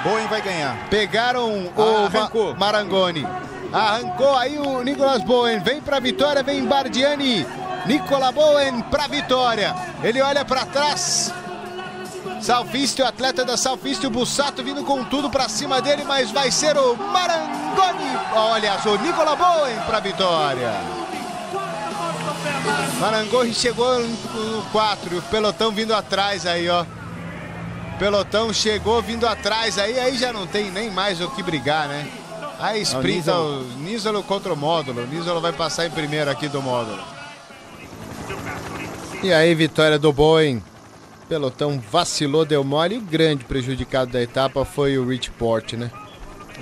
Bowen vai ganhar. Pegaram o Marangoni. Arrancou aí o Nicolas Bowen. Vem para a vitória, vem Bardiani. Nicola Bowen para a vitória. Ele olha para trás. Southeast, o atleta da Southeast, o Bussato vindo com tudo pra cima dele, mas vai ser o Marangoni. Olha, o Nicola Bowen pra vitória. Marangoni chegou no 4, o pelotão vindo atrás aí, ó. Pelotão chegou vindo atrás aí já não tem nem mais o que brigar, né? Aí sprinta o Nisolo contra o módulo. O Nisolo vai passar em primeiro aqui do módulo. E aí, vitória do Bowen. Pelotão vacilou, deu mole, e o grande prejudicado da etapa foi o Rich Porte, né?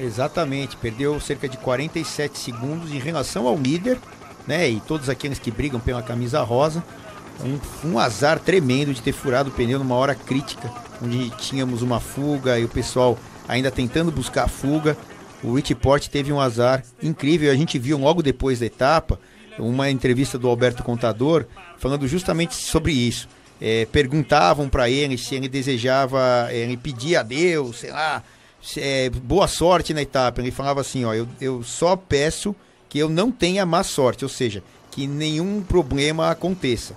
Exatamente, perdeu cerca de 47 segundos em relação ao líder, né? E todos aqueles que brigam pela camisa rosa. Um azar tremendo de ter furado o pneu numa hora crítica, onde tínhamos uma fuga e o pessoal ainda tentando buscar a fuga. O Richie Porte teve um azar incrível. A gente viu logo depois da etapa uma entrevista do Alberto Contador falando justamente sobre isso. Perguntavam para ele se ele desejava, ele pedia a Deus, sei lá, boa sorte na etapa. Ele falava assim, ó, eu só peço que eu não tenha má sorte, ou seja, que nenhum problema aconteça.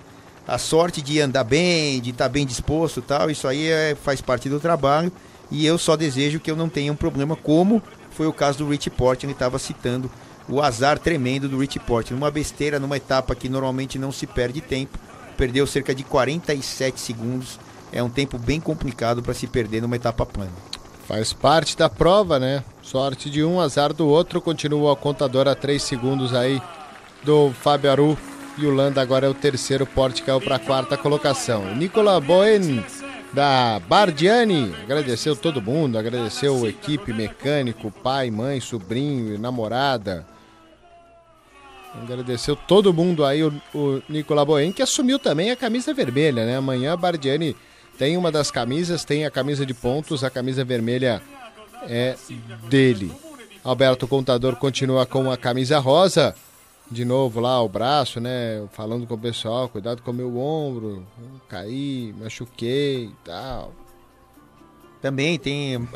A sorte de andar bem, de estar bem disposto e tal, isso aí faz parte do trabalho, e eu só desejo que eu não tenha um problema, como foi o caso do Richie Porte. Ele estava citando o azar tremendo do Richie Porte, numa besteira, numa etapa que normalmente não se perde tempo, perdeu cerca de 47 segundos, é um tempo bem complicado para se perder numa etapa plana. Faz parte da prova, né? Sorte de um, azar do outro. Continua o contador a 3 segundos aí do Fábio Aru. E o Landa agora é o terceiro, Porte caiu para a 4ª colocação. Nicola Boen, da Bardiani, agradeceu todo mundo, agradeceu a equipe, mecânico, pai, mãe, sobrinho, namorada. Agradeceu todo mundo aí, o Nicola Boen, que assumiu também a camisa vermelha, né? Amanhã a Bardiani tem uma das camisas, tem a camisa de pontos, a camisa vermelha é dele. Alberto Contador continua com a camisa rosa, de novo lá o braço, né? Falando com o pessoal, cuidado com o meu ombro, caí, machuquei e tal. Também tem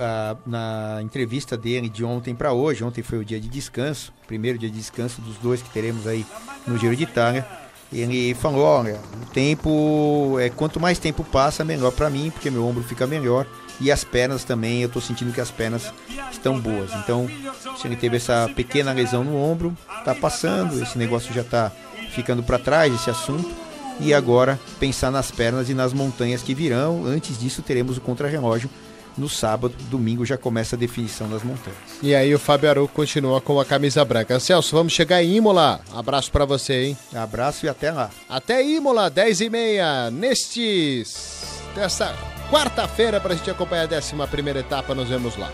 na entrevista dele de ontem para hoje, ontem foi o dia de descanso, primeiro dia de descanso dos dois que teremos aí no Giro de Itália. Ele falou, olha, o tempo, quanto mais tempo passa, melhor para mim, porque meu ombro fica melhor, e as pernas também, eu tô sentindo que as pernas estão boas. Então, se ele teve essa pequena lesão no ombro, tá passando, esse negócio já tá ficando para trás, esse assunto, e agora pensar nas pernas e nas montanhas que virão. Antes disso teremos o contrarrelógio no sábado, domingo já começa a definição das montanhas. E aí o Fábio Aru continua com a camisa branca. Celso, vamos chegar em Imola. Abraço pra você, hein? Abraço e até lá. Até Imola, 10h30, dessa quarta-feira, pra gente acompanhar a 11ª etapa. Nos vemos lá.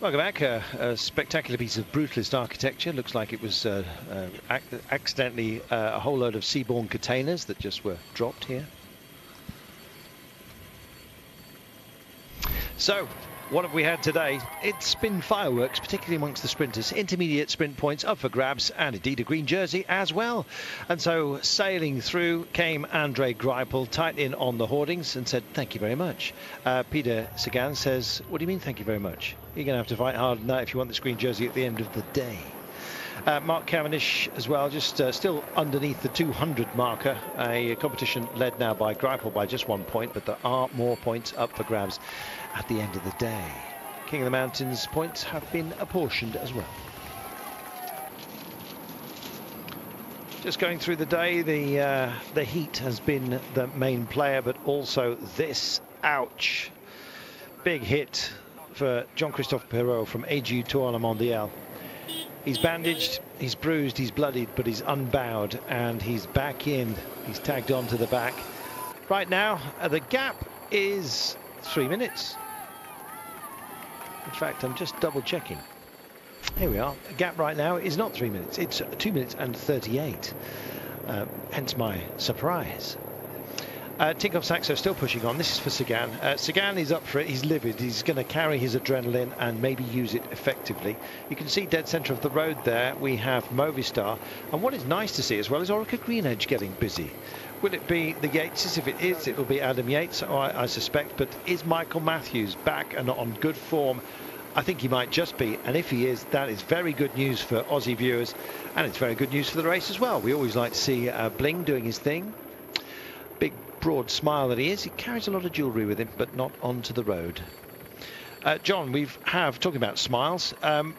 Welcome back. A spectacular piece of brutalist architecture. Looks like it was accidentally a whole load of seaborne containers that just were dropped here. So, what have we had today? It's been fireworks, particularly amongst the sprinters. Intermediate sprint points up for grabs, and indeed a green jersey as well. And so, sailing through came André Greipel, tight in on the hoardings, and said, thank you very much. Peter Sagan says, what do you mean, thank you very much? You're going to have to fight hard on that if you want this green jersey at the end of the day. Mark Cavendish as well, just still underneath the 200 marker. A competition led now by Greipel by just 1 point, but there are more points up for grabs at the end of the day. King of the Mountains points have been apportioned as well. Just going through the day, the heat has been the main player, but also this, ouch, big hit for Jean-Christophe Perrault from AG Tour La Mondiale. He's bandaged, he's bruised, he's bloodied, but he's unbowed, and he's back in. He's tagged on to the back. Right now, the gap is 3 minutes. In fact, I'm just double checking. Here we are. The gap right now is not 3 minutes. It's 2 minutes and 38. Hence my surprise. Tinkoff Saxo still pushing on. This is for Sagan. Sagan is up for it. He's livid. He's going to carry his adrenaline and maybe use it effectively. You can see dead centre of the road there. We have Movistar. And what is nice to see as well is Orica Greenedge getting busy. Will it be the Yateses? If it is, it will be Adam Yates, I suspect. But is Michael Matthews back and on good form? I think he might just be. And if he is, that is very good news for Aussie viewers. And it's very good news for the race as well. We always like to see Bling doing his thing. Big broad smile that he is. He carries a lot of jewellery with him, but not onto the road. John, talking about smiles,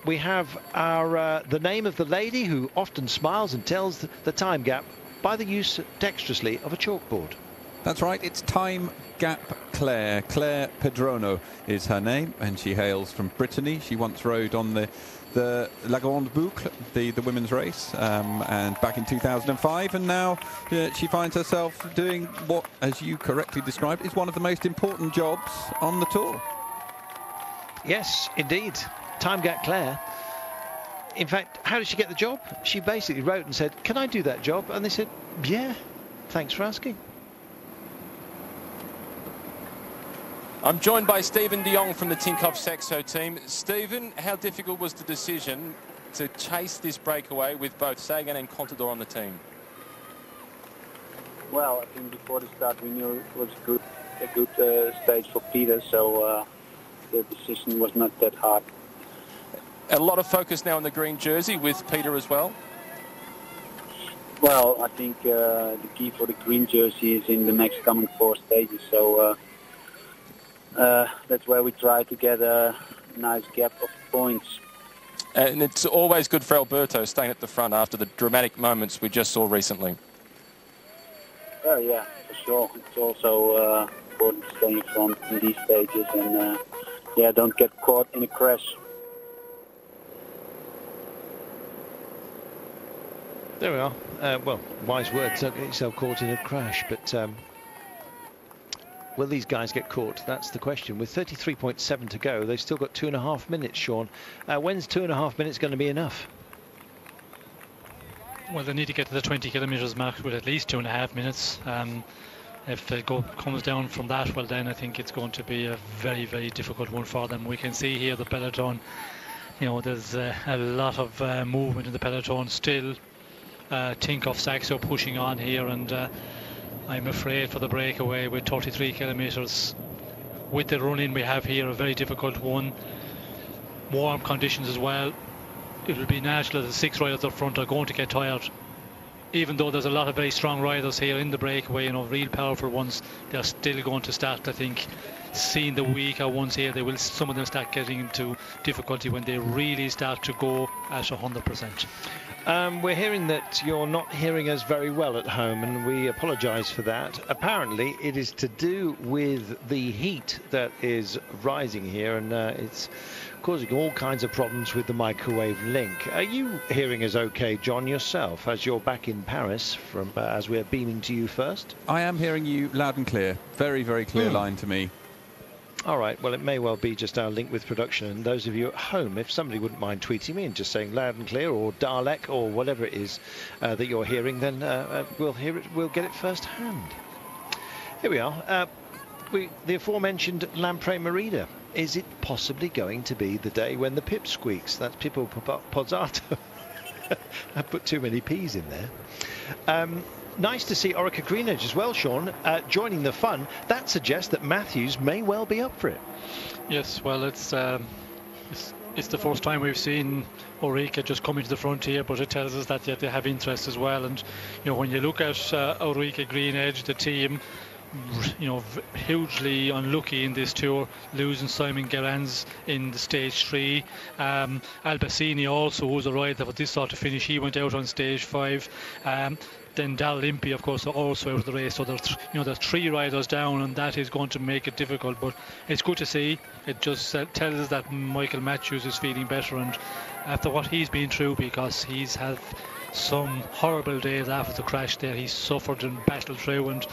we have our the name of the lady who often smiles and tells the time gap by the use dexterously of a chalkboard. That's right, it's Time Gap Claire. Claire Pedrono is her name, and she hails from Brittany. She once rode on the the La Grande Boucle, the women's race, and back in 2005, and now she finds herself doing what, as you correctly described, is one of the most important jobs on the tour. Yes, indeed. Time Gap Claire. In fact, how did she get the job? She basically wrote and said, "Can I do that job?" And they said, "Yeah, thanks for asking." I'm joined by Stephen de Jong from the Tinkoff Saxo team. Stephen, how difficult was the decision to chase this breakaway with both Sagan and Contador on the team? Well, I think before the start we knew it was a good stage for Peter, so the decision was not that hard. A lot of focus now on the green jersey with Peter as well. Well, I think the key for the green jersey is in the next coming 4 stages, so that's where we try to get a nice gap of points. And it's always good for Alberto staying at the front after the dramatic moments we just saw recently. Yeah, for sure. It's also important to stay in front in these stages and yeah, don't get caught in a crash. There we are. Well, wise words, don't get yourself caught in a crash, but will these guys get caught? That's the question. With 33.7 to go, they've still got 2.5 minutes, Sean. When's 2.5 minutes going to be enough? Well, they need to get to the 20 kilometres mark with at least 2.5 minutes. If it comes down from that, well, then I think it's going to be a very, very difficult one for them. We can see here the peloton, you know, there's a lot of movement in the peloton still. Tinkoff Saxo pushing on here, and I'm afraid for the breakaway with 33 kilometres with the run-in we have here, a very difficult one. Warm conditions as well. It will be natural that the 6 riders up front are going to get tired. Even though there's a lot of very strong riders here in the breakaway, you know, real powerful ones, they're still going to start, I think, seeing the weaker ones here. They will, some of them start getting into difficulty when they really start to go at 100%. We're hearing that you're not hearing us very well at home, and we apologise for that. Apparently it is to do with the heat that is rising here, and it's causing all kinds of problems with the microwave link. Are you hearing us okay, John, yourself, as you're back in Paris from as we're beaming to you first? I am hearing you loud and clear. Very, very clear line to me. All right, well, it may well be just our link with production, and those of you at home, if somebody wouldn't mind tweeting me and just saying loud and clear, or Dalek, or whatever it is that you're hearing, then we'll hear it, we'll get it first hand. Here we are. The aforementioned Lamprey Merida. Is it possibly going to be the day when the pip squeaks? That's Pippo Pozzato. I put too many P's in there. Nice to see Orica Greenedge as well, Sean, joining the fun. That suggests that Matthews may well be up for it. Yes, well, it's the first time we've seen Orica just coming to the front here, but it tells us that they have interest as well. And you know, when you look at Orica Greenedge, the team, you know, hugely unlucky in this tour, losing Simon Gerrans in the stage 3. Albacini also, who's a rider for this sort of finish, he went out on stage 5. Then Dal Limpy, of course, also out of the race. So there's, you know, there's 3 riders down, and that is going to make it difficult. But it's good to see. It just tells us that Michael Matthews is feeling better, and after what he's been through, because he's had some horrible days after the crash there, he's suffered and battled through, and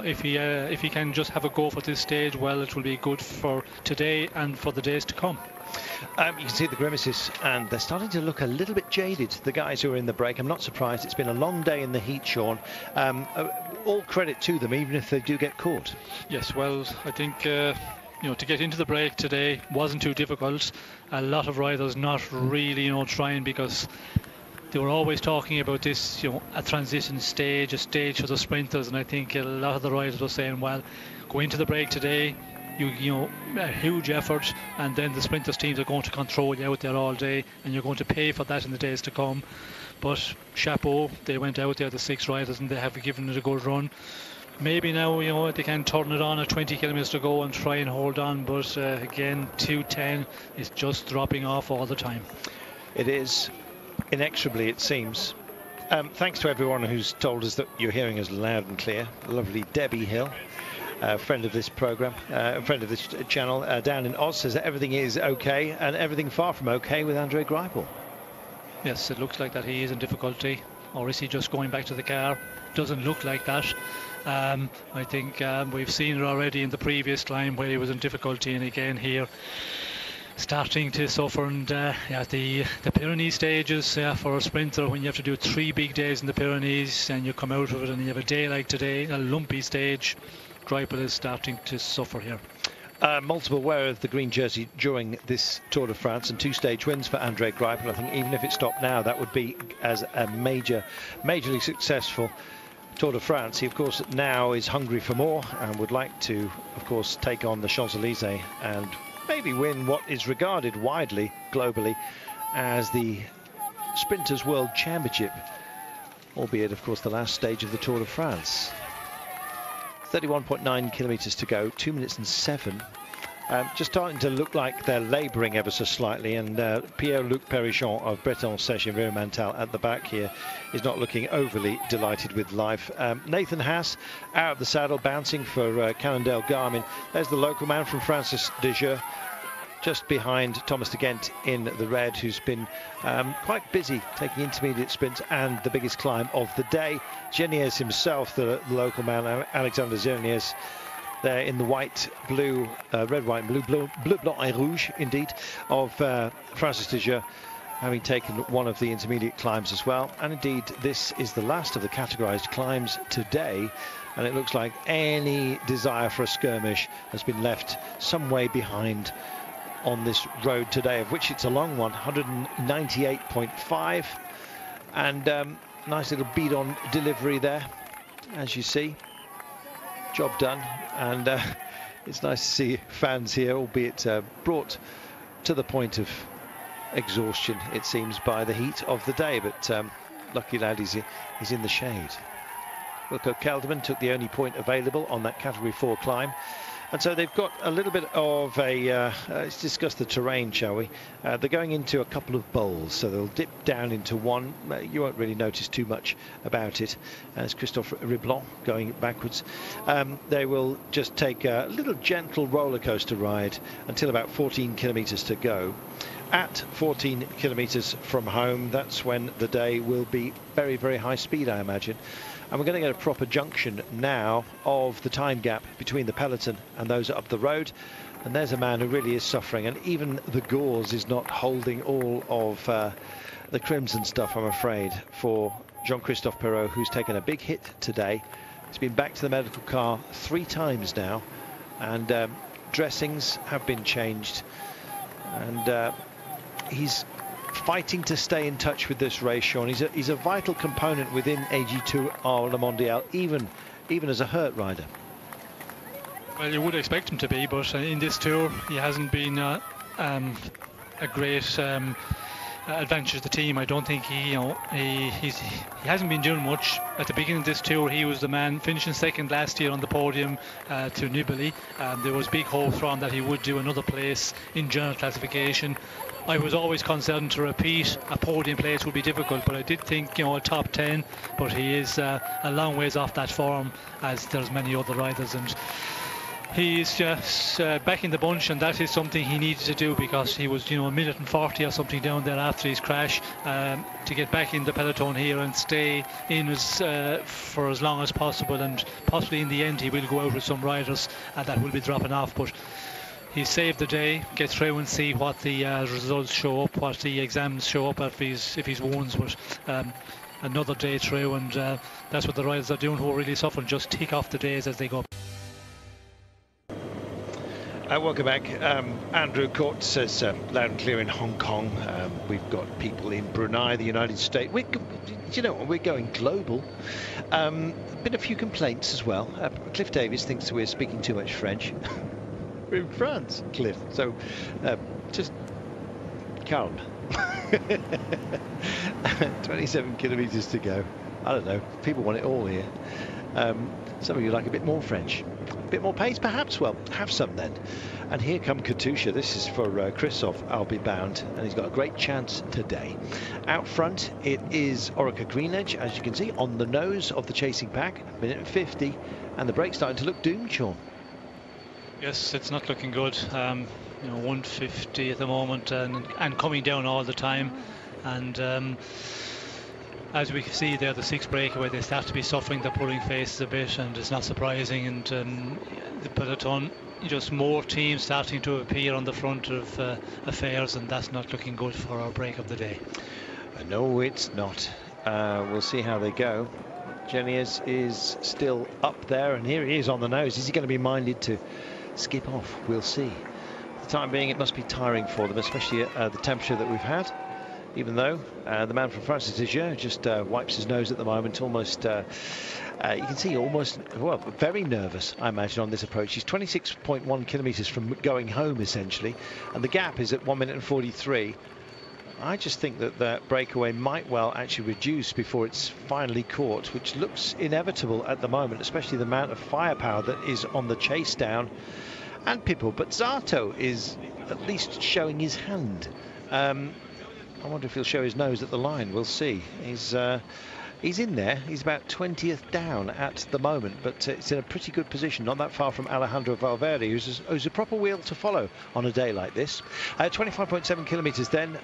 if he can just have a go for this stage, well, it will be good for today and for the days to come. You can see the grimaces, and they're starting to look a little bit jaded, the guys who are in the break. I'm not surprised. It's been a long day in the heat, Sean. All credit to them, even if they do get caught. Yes, well, I think you know, to get into the break today wasn't too difficult. A lot of riders not really, you know, trying, because they were always talking about this, you know, a transition stage, a stage for the sprinters, and I think a lot of the riders were saying, well, go into the break today, you know, a huge effort, and then the sprinters teams are going to control you out there all day, and you're going to pay for that in the days to come. But chapeau, they went out there, the 6 riders, and they have given it a good run. Maybe now, you know, they can turn it on at 20 kilometres to go and try and hold on, but again, 2:10 is just dropping off all the time. It is, inexorably it seems. Thanks to everyone who's told us that you're hearing us loud and clear. Lovely Debbie Hill. friend of this program, friend of this channel, down in Oz, says that everything is okay, and everything far from okay with Andre Greipel. Yes, it looks like that he is in difficulty, or is he just going back to the car? Doesn't look like that. I think we've seen it already in the previous climb where he was in difficulty, and again here starting to suffer. And yeah, the Pyrenees stages for a sprinter, when you have to do 3 big days in the Pyrenees and you come out of it and you have a day like today, a lumpy stage, Greipel is starting to suffer here. Multiple wear of the green jersey during this Tour de France, and 2 stage wins for Andre Greipel. I think even if it stopped now, that would be as a majorly successful Tour de France. He of course now is hungry for more and would like to of course take on the Champs-Élysées and maybe win what is regarded widely globally as the Sprinters World Championship, albeit of course the last stage of the Tour de France. 31.9 kilometers to go, 2 minutes and 7. Just starting to look like they're labouring ever so slightly, and Pierre-Luc Perichon of Breton Sèche Environmental at the back here is not looking overly delighted with life. Nathan Haas out of the saddle, bouncing for Cannondale Garmin. There's the local man from Francis de Jeux, just behind Thomas de Gent in the red, who's been quite busy taking intermediate sprints and the biggest climb of the day. Geniez himself, the local man, Alexander Geniez, there in the white, blue, red, white, blue, blanc et rouge, indeed, of Francis de Jeux, having taken one of the intermediate climbs as well. And indeed, this is the last of the categorised climbs today, and it looks like any desire for a skirmish has been left some way behind on this road today, of which it's a long one, 198.5, and nice little beat on delivery there, as you see. Job done, and it's nice to see fans here, albeit brought to the point of exhaustion, it seems, by the heat of the day, but lucky lad, he's in the shade. Wilco Kelderman took the only point available on that category 4 climb. And so they've got a little bit of a, let's discuss the terrain, shall we? They're going into a couple of bowls, so they'll dip down into one. You won't really notice too much about it. As Christophe Riblon going backwards. They will just take a little gentle roller coaster ride until about 14 kilometres to go. At 14 kilometres from home, that's when the day will be very, very high speed, I imagine. And we're going to get a proper junction now of the time gap between the peloton and those up the road. And there's a man who really is suffering, and even the gauze is not holding all of the crimson stuff, I'm afraid, for Jean-Christophe Perrault, who's taken a big hit today. He's been back to the medical car 3 times now, and dressings have been changed, and he's fighting to stay in touch with this race, Sean. He's a vital component within AG2R Le Mondial, even as a hurt rider. Well, you would expect him to be, but in this tour he hasn't been a great advantage to the team. I don't think he hasn't been doing much at the beginning of this tour. He was the man finishing second last year on the podium to Nibali. There was big hope from that he would do another place in general classification. I was always concerned to repeat a podium place would be difficult, but I did think, a top 10, but he is a long ways off that form, as there's many other riders, and he's just back in the bunch, and that is something he needed to do, because he was, a minute and 40 or something down there after his crash, to get back in the peloton here and stay in for as long as possible, and possibly in the end he will go out with some riders that will be dropping off, but he saved the day. Get through and see what the results show up, what the exams show up if he's wounds, but another day through, and that's what the riders are doing who are really suffering, just tick off the days as they go. Welcome back. Andrew Court says loud and clear in Hong Kong. We've got people in Brunei, the United States. We're going global. Been a few complaints as well. Cliff Davies thinks we're speaking too much French. We're in France, Cliff. So just calm. 27 kilometres to go. I don't know. People want it all here. Some of you like a bit more French. A bit more pace, perhaps? Well, have some then. And here come Katusha. This is for Christophe, I'll be bound. And he's got a great chance today. Out front, it is Orica Greenedge, as you can see, on the nose of the chasing pack. Minute and 50. And the break's starting to look doomed, Sean. Yes, it's not looking good. 150 at the moment, and coming down all the time. And as we see there, the 6 breakaway, they start to be suffering the pulling faces a bit, and it's not surprising. And the peloton, just more teams starting to appear on the front of affairs, and that's not looking good for our break of the day. No, it's not. We'll see how they go. Genius is still up there, and here he is on the nose. Is he going to be minded to skip off? We'll see. For the time being, it must be tiring for them, especially at the temperature that we've had. Even though the man from France just wipes his nose at the moment, almost, you can see almost, well, very nervous, I imagine, on this approach. He's 26.1 kilometres from going home, essentially, and the gap is at 1 minute and 43. I just think that that breakaway might well actually reduce before it's finally caught, which looks inevitable at the moment, especially the amount of firepower that is on the chase down and Pitbull. But Zato is at least showing his hand. I wonder if he'll show his nose at the line. We'll see. He's in there. He's about 20th down at the moment, but it's in a pretty good position, not that far from Alejandro Valverde, who's a proper wheel to follow on a day like this. 25.7 kilometres then.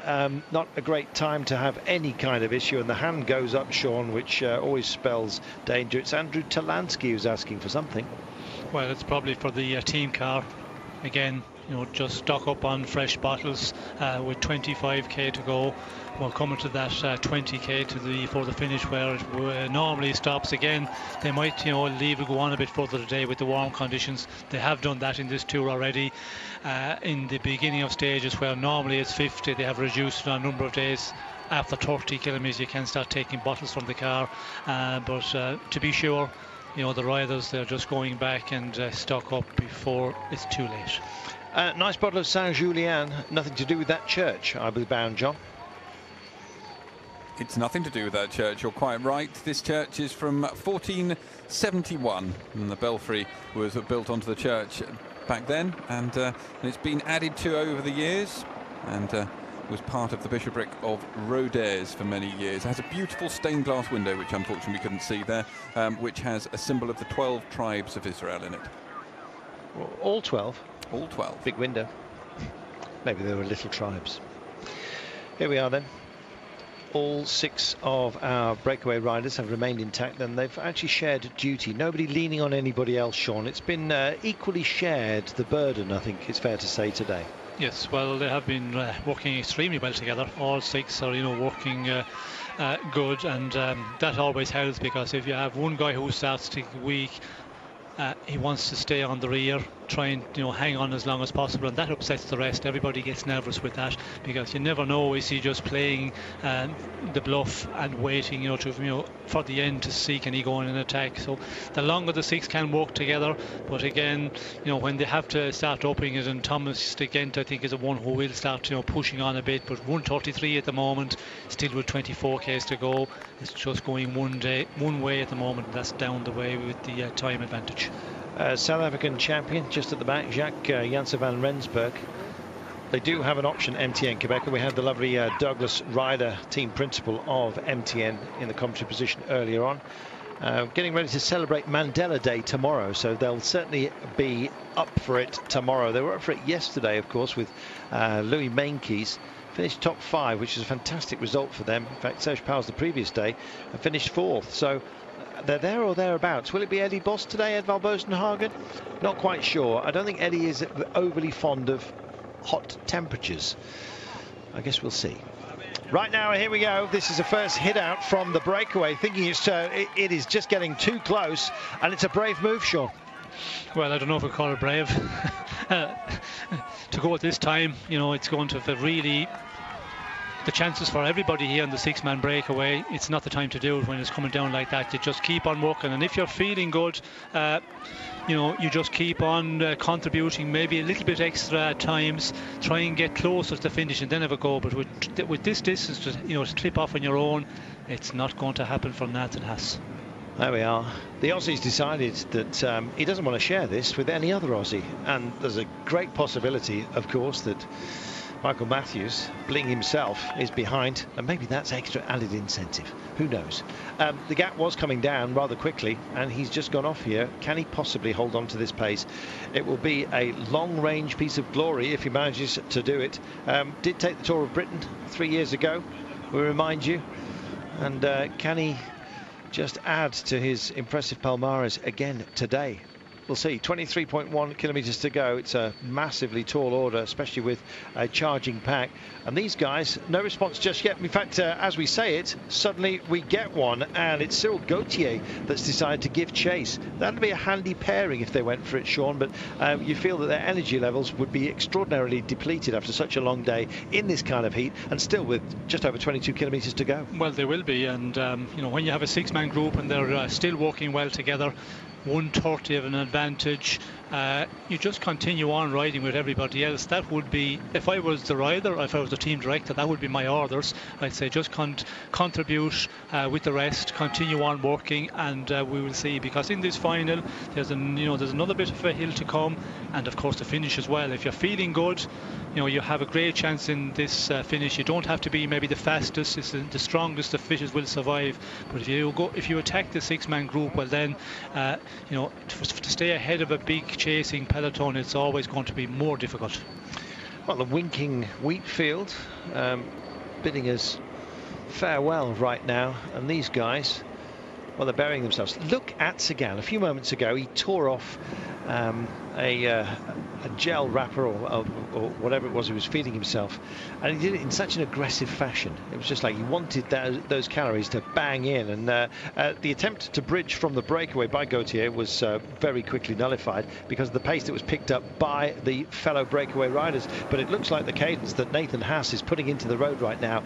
Not a great time to have any kind of issue, and the hand goes up, Sean, which always spells danger. It's Andrew Talansky who's asking for something. Well, it's probably for the team car. Again, just stock up on fresh bottles with 25k to go. We're coming to that 20k for the finish, where it normally stops again. They might, leave it go on a bit further today with the warm conditions. They have done that in this tour already. In the beginning of stages where normally it's 50, they have reduced it on a number of days. After 30 kilometres, you can start taking bottles from the car. But to be sure, the riders, they're just going back and stock up before it's too late. Nice bottle of Saint-Julien. Nothing to do with that church, I believe, bound, John. It's nothing to do with that church, you're quite right. This church is from 1471, and the belfry was built onto the church back then, and it's been added to over the years, and was part of the bishopric of Rodez for many years. It has a beautiful stained glass window, which unfortunately we couldn't see there, which has a symbol of the 12 tribes of Israel in it. Well, all 12? All 12. Big window. Maybe there were little tribes. Here we are then. All 6 of our breakaway riders have remained intact, and they've actually shared duty. Nobody leaning on anybody else, Sean. It's been equally shared, the burden, I think it's fair to say, today. Yes, well, they have been working extremely well together. All 6 are, working good, and that always helps, because if you have one guy who starts to get weak, he wants to stay on the rear, try and hang on as long as possible, and that upsets the rest. Everybody gets nervous with that, because you never know, is he just playing the bluff and waiting for the end to see can he go in and attack. So the longer the 6 can work together, but again, when they have to start upping it, and Thomas de Gent, I think, is the one who will start pushing on a bit, but 133 at the moment, still with 24k's to go. It's just going one way at the moment, and that's down the way with the time advantage. South African champion just at the back, Jacques Janssen van Rensburg. They do have an option, MTN Quebec, and we had the lovely Douglas Ryder, team principal of MTN, in the commentary position earlier on. Getting ready to celebrate Mandela Day tomorrow, so they'll certainly be up for it tomorrow. They were up for it yesterday, of course, with Louis Meintjes. Finished top 5, which is a fantastic result for them. In fact, Serge Powers the previous day finished 4th, so they're there or thereabouts. Will it be Eddie Boss today, Ed Valbosenhagen? Not quite sure. I don't think Eddie is overly fond of hot temperatures. I guess we'll see. Right now, here we go. This is the first hit out from the breakaway, thinking it is just getting too close, and it's a brave move, Sean. Well, I don't know if we call it brave. To go at this time, it's going to really... The chances for everybody here on the 6-man breakaway, it's not the time to do it when it's coming down like that. You just keep on working, and if you're feeling good, you just keep on contributing maybe a little bit extra at times, try and get closer to the finish and then have a go. But with this distance, to slip off on your own, it's not going to happen for Nathan Haas. There we are. The Aussie's decided that he doesn't want to share this with any other Aussie, and there's a great possibility, of course, that Michael Matthews, Bling himself, is behind, and maybe that's extra added incentive. Who knows? The gap was coming down rather quickly, and he's just gone off here. Can he possibly hold on to this pace? It will be a long-range piece of glory if he manages to do it. Did take the Tour of Britain 3 years ago, we remind you. And can he just add to his impressive palmares again today? We'll see. 23.1 kilometres to go. It's a massively tall order, especially with a charging pack. And these guys, no response just yet. In fact, as we say it, suddenly we get one, and it's Cyril Gauthier that's decided to give chase. That'd be a handy pairing if they went for it, Sean, but you feel that their energy levels would be extraordinarily depleted after such a long day in this kind of heat, and still with just over 22 kilometres to go. Well, they will be, and you know, when you have a six-man group and they're still working well together, 130 of an advantage, you just continue on riding with everybody else. That would be, if I was the rider, if I was the team director, that would be my orders. I'd say just contribute with the rest, continue on working, and we will see, because in this final there's another bit of a hill to come, and of course the finish as well. If you're feeling good, you know, you have a great chance in this finish. You don't have to be maybe the fastest, it's the strongest, the fittest will survive, but if you attack the six-man group, well then you know, to stay ahead of a big chasing peloton, it's always going to be more difficult. Well, the winking wheat field bidding us farewell right now, and these guys, well, they're burying themselves. Look at Sagan. A few moments ago he tore off a gel wrapper or whatever it was he was feeding himself, and he did it in such an aggressive fashion. It was just like he wanted those calories to bang in, and the attempt to bridge from the breakaway by Gauthier was very quickly nullified because of the pace that was picked up by the fellow breakaway riders. But it looks like the cadence that Nathan Haas is putting into the road right now,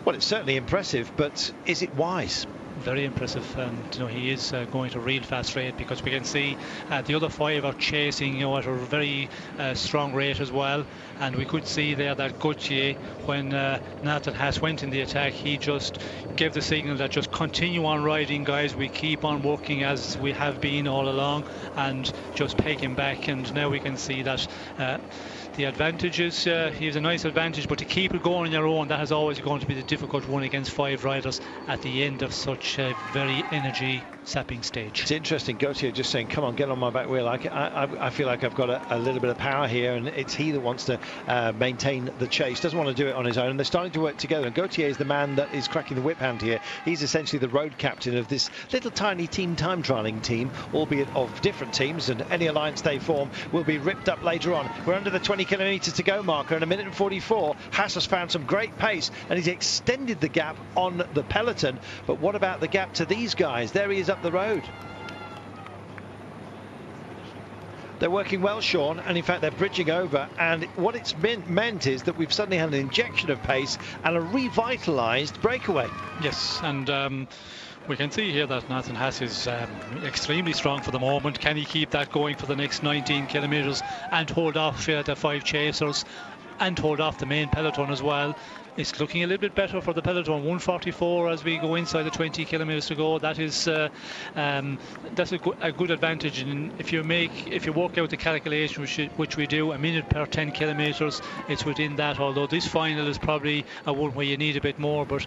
well, it's certainly impressive, but is it wise? Very impressive, and you know, he is going at a real fast rate, because we can see the other five are chasing, you know, at a very strong rate as well. And we could see there that Gauthier, when Nathan Haas went in the attack, he just gave the signal that just continue on riding, guys, we keep on working as we have been all along, and just peg him back. And now we can see that the advantages, he has a nice advantage, but to keep it going on your own, that is always going to be the difficult one against five riders at the end of such a very energy sapping stage. It's interesting, Gauthier just saying, come on, get on my back wheel. I feel like I've got a little bit of power here, and it's he that wants to maintain the chase, doesn't want to do it on his own, and they're starting to work together. And Gauthier is the man that is cracking the whip hand here. He's essentially the road captain of this little tiny team time trialing team, albeit of different teams, and any alliance they form will be ripped up later on. We're under the 20 kilometres to go marker, and 1:44. Haas has found some great pace, and he's extended the gap on the peloton. But what about the gap to these guys? There he is up the road. They're working well, Sean, and in fact they're bridging over, and what it's meant is that we've suddenly had an injection of pace and a revitalised breakaway. Yes, and we can see here that Nathan Haas is extremely strong for the moment. Can he keep that going for the next 19 kilometres and hold off the five chasers and hold off the main peloton as well? It's looking a little bit better for the peloton. 1:44 as we go inside the 20 kilometres to go. That is that's a good advantage. And if you work out the calculation, which we do, a minute per 10 kilometres, it's within that. Although this final is probably a one where you need a bit more, but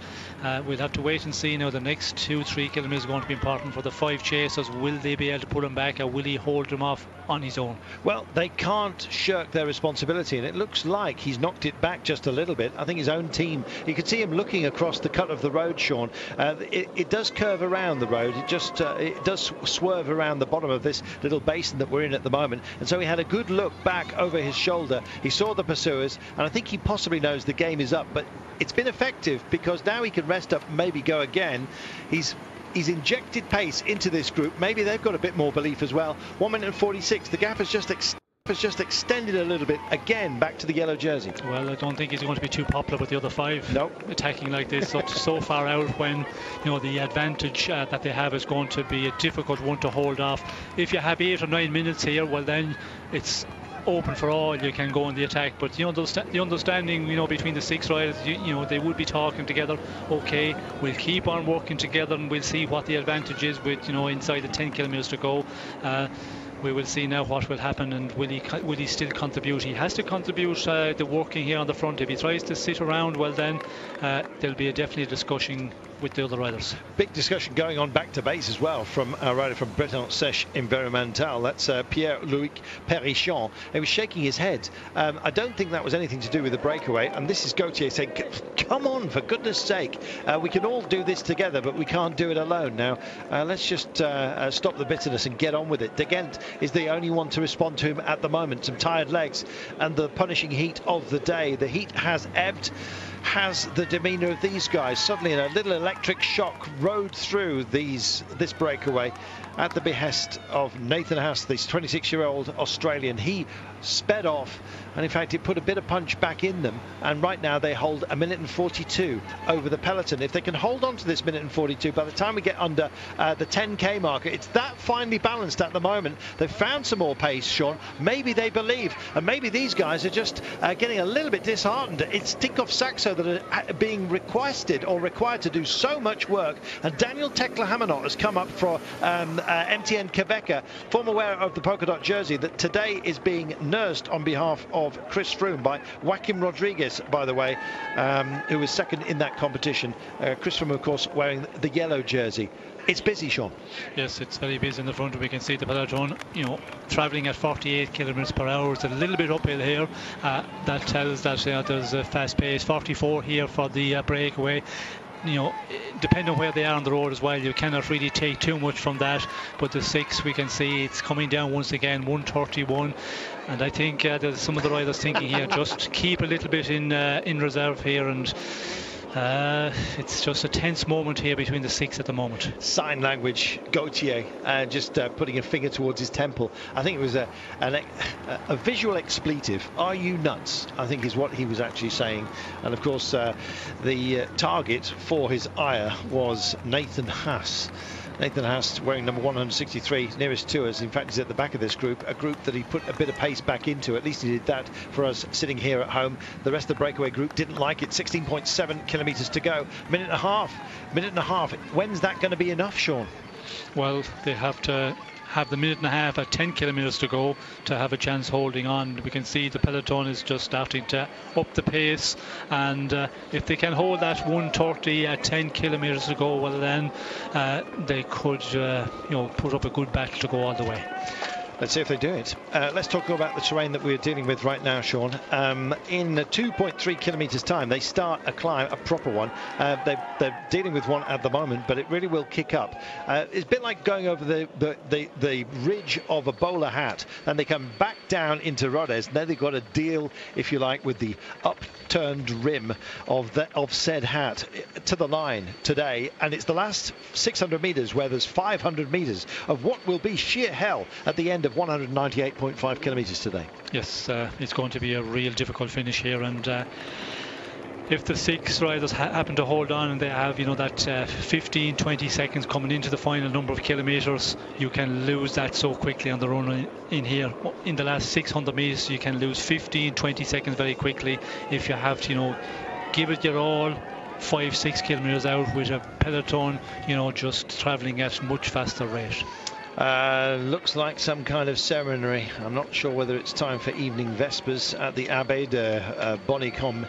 we'll have to wait and see. Now the next 2-3 kilometres are going to be important for the five chasers. Will they be able to pull him back, or will he hold them off on his own? Well, they can't shirk their responsibility, and it looks like he's knocked it back just a little bit. I think his own team, you can see him looking across the cut of the road, Sean. It does curve around the road. It does swerve around the bottom of this little basin that we're in at the moment, and so he had a good look back over his shoulder. He saw the pursuers, and I think he possibly knows the game is up, but it's been effective because now he can rest up and maybe go again. He's injected pace into this group. Maybe they've got a bit more belief as well. 1:46. The gap has just extended a little bit again back to the yellow jersey. Well, I don't think he's going to be too popular with the other five. Nope. Attacking like this so far out, when you know the advantage that they have is going to be a difficult one to hold off. If you have 8 or 9 minutes here, well then it's open for all. You can go on the attack, but you know the understanding, you know, between the six riders, you know, they would be talking together. Okay, we'll keep on working together, and we'll see what the advantage is with, you know, inside the 10 kilometres to go. we will see now what will happen, and will he still contribute? He has to contribute the working here on the front. If he tries to sit around, well then there'll be definitely a discussion with the other riders. Big discussion going on back to base as well from our rider from Breton Sèche Environmental. That's Pierre-Louis Perichon. He was shaking his head. I don't think that was anything to do with the breakaway, and this is Gauthier saying, come on, for goodness sake, we can all do this together, but we can't do it alone. Now let's just stop the bitterness and get on with it. De Gent is the only one to respond to him at the moment. Some tired legs and the punishing heat of the day. The heat has ebbed. Has the demeanour of these guys. Suddenly a little electric shock rode through this breakaway at the behest of Nathan Haas, this 26-year-old Australian. He sped off, and in fact it put a bit of punch back in them, and right now they hold 1 minute and 42 over the peloton. If they can hold on to this 1 minute and 42, by the time we get under the 10k marker, it's that finely balanced at the moment. They've found some more pace, Sean. Maybe they believe, and maybe these guys are just getting a little bit disheartened. It's Tinkoff Saxo that are being requested or required to do so much work, and Daniel Tekla-Hamanot has come up for MTN Quebecer, former wearer of the polka dot jersey, that today is being nursed on behalf of Chris Froome by Joaquim Rodriguez, by the way, who was second in that competition. Chris Froome, of course, wearing the yellow jersey. It's busy, Sean. Yes, it's very busy in the front. We can see the peloton, travelling at 48 kilometres per hour. It's a little bit uphill here. That tells that there's a fast pace. 44 here for the breakaway. Depending on where they are on the road as well, you cannot really take too much from that. But the 6, we can see it's coming down once again, 131. And I think there's some of the riders thinking here, just keep a little bit in reserve here, and it's just a tense moment here between the 6 at the moment. Sign language, Gauthier, just putting a finger towards his temple. I think it was a visual expletive. Are you nuts? I think is what he was actually saying. And of course, the target for his ire was Nathan Haas. Nathan Haas wearing number 163, nearest to us. In fact, he's at the back of this group, a group that he put a bit of pace back into. At least he did that for us sitting here at home. The rest of the breakaway group didn't like it. 16.7 kilometres to go. Minute and a half. When's that going to be enough, Sean? Well, they have to have the minute and a half at 10 kilometres to go to have a chance holding on. We can see the peloton is just starting to up the pace, and if they can hold that 1:30 at 10 kilometres to go, well then they could put up a good battle to go all the way. Let's see if they do it. Let's talk about the terrain that we're dealing with right now, Sean. In 2.3 kilometres time, they start a climb, a proper one. They're dealing with one at the moment, but it really will kick up. It's a bit like going over the ridge of a bowler hat, and they come back down into Rodez. Now they've got to deal, if you like, with the upturned rim of said hat to the line today. And it's the last 600 metres where there's 500 metres of what will be sheer hell at the end of 198.5 kilometres today. Yes, it's going to be a real difficult finish here, and if the 6 riders happen to hold on and they have that 15-20 seconds coming into the final number of kilometres, you can lose that so quickly on the run in here. In the last 600 metres you can lose 15-20 seconds very quickly if you have to give it your all 5-6 kilometres out with a peloton just travelling at much faster rate. Looks like some kind of ceremony. I'm not sure whether it's time for evening vespers at the Abbaye de Bonnicom.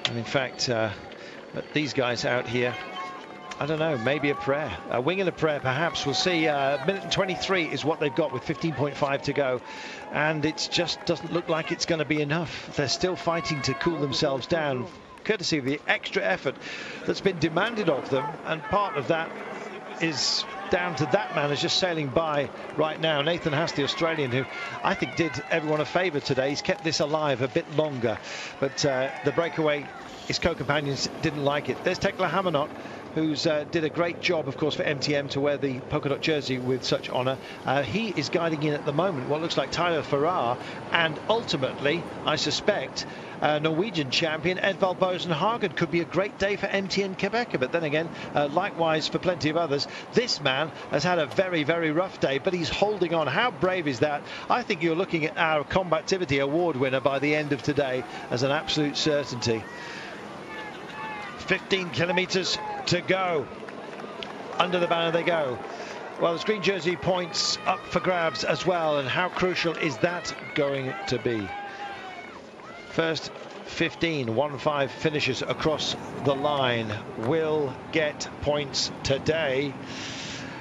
And in fact, these guys out here, I don't know, maybe a prayer, a wing and a prayer perhaps. We'll see. Minute and 23 is what they've got with 15.5 to go, and it just doesn't look like it's going to be enough. They're still fighting to cool themselves down, courtesy of the extra effort that's been demanded of them, and part of that is down to that man who's just sailing by right now, Nathan Haas, the Australian, who I think did everyone a favour today. He's kept this alive a bit longer, but the breakaway, his co-companions didn't like it. There's Tekla-Hamanot, who's did a great job, of course, for MTM to wear the polka dot jersey with such honour. He is guiding in at the moment what looks like Tyler Farrar, and ultimately, I suspect, Norwegian champion Edvald Boasson Hagen. Could be a great day for MTN Quebec, but then again, likewise for plenty of others. This man has had a very, very rough day, but he's holding on. How brave is that? I think you're looking at our Combativity Award winner by the end of today as an absolute certainty. 15 kilometres to go. Under the banner they go. Well, there's green jersey points up for grabs as well, and how crucial is that going to be? First 1-5 finishers across the line will get points today.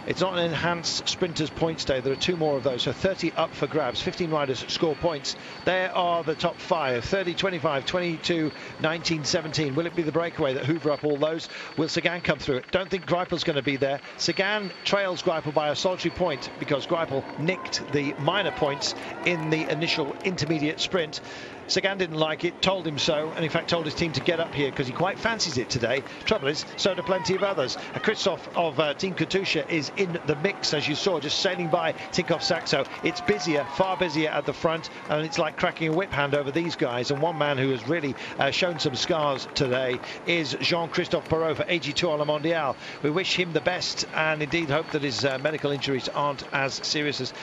It's not an enhanced sprinters points day. There are 2 more of those, so 30 up for grabs. 15 riders score points. There are the top 5: 30, 25, 22, 19, 17. Will it be the breakaway that hoover up all those? Will Sagan come through it? Don't think Greipel's going to be there. Sagan trails Greipel by a solitary point because Greipel nicked the minor points in the initial intermediate sprint. Sagan didn't like it, told him so, and in fact told his team to get up here because he quite fancies it today. Trouble is, so do plenty of others. Christoph of Team Katusha is in the mix, as you saw, just sailing by Tinkoff Saxo. It's busier, far busier at the front, and it's like cracking a whip hand over these guys. And one man who has really shown some scars today is Jean-Christophe Perrault for AG2 à la Mondiale. We wish him the best, and indeed hope that his medical injuries aren't as serious as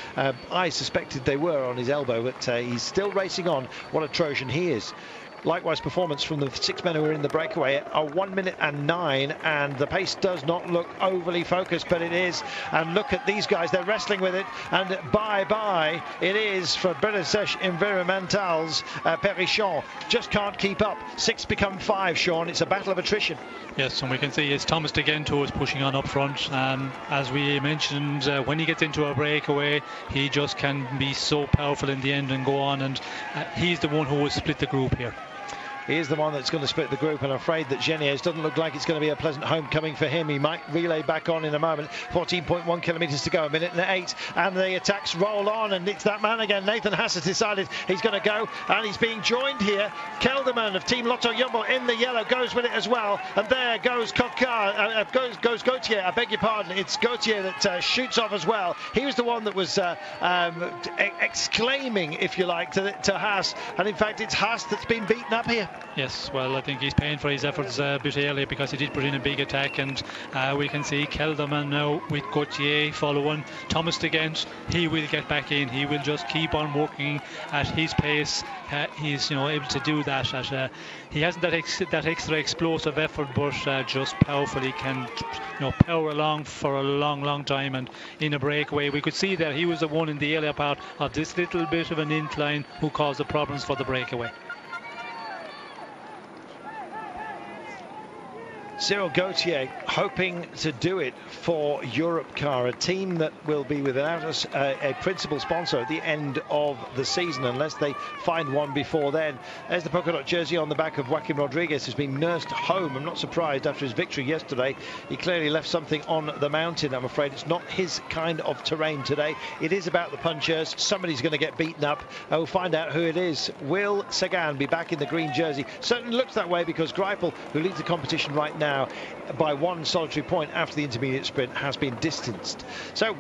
I suspected they were on his elbow, but he's still racing on. What a Trojan he is. Likewise, performance from the 6 men who are in the breakaway are 1 minute and 9, and the pace does not look overly focused, but it is. And look at these guys, they're wrestling with it, and bye-bye it is for British Environmental's Perichon. Just can't keep up. 6 become 5, Sean. It's a battle of attrition. Yes, and we can see it's Thomas de Gent who is pushing on up front. As we mentioned, when he gets into a breakaway, he just can be so powerful in the end and go on, and he's the one who will split the group here. He is the one that's going to split the group, and I'm afraid that Geniez doesn't look like it's going to be a pleasant homecoming for him. He might relay back on in a moment. 14.1 kilometres to go, 1 minute and 8, and the attacks roll on, and it's that man again. Nathan Haas has decided he's going to go, and he's being joined here. Kelderman of Team Lotto Jumbo in the yellow goes with it as well, and there goes goes Gautier. I beg your pardon, it's Gautier that shoots off as well. He was the one that was exclaiming, if you like, to Haas, and in fact it's Haas that's been beaten up here. Yes, well, I think he's paying for his efforts a bit early because he did put in a big attack, and we can see Kelderman now with Gautier following. Thomas de Gent, he will get back in. He will just keep on working at his pace. He's able to do that. He hasn't that extra explosive effort, but just powerfully can power along for a long time. And in a breakaway, we could see that he was the one in the earlier part of this little bit of an incline who caused the problems for the breakaway. Cyril Gautier hoping to do it for Europcar, a team that will be without a principal sponsor at the end of the season unless they find one before then. There's the polka dot jersey on the back of Joaquim Rodriguez, who's been nursed home. I'm not surprised after his victory yesterday. He clearly left something on the mountain. I'm afraid it's not his kind of terrain today. It is about the punchers. Somebody's going to get beaten up. We'll find out who it is. Will Sagan be back in the green jersey? Certainly looks that way because Greipel, who leads the competition right now by 1 solitary point after the intermediate sprint, has been distanced. So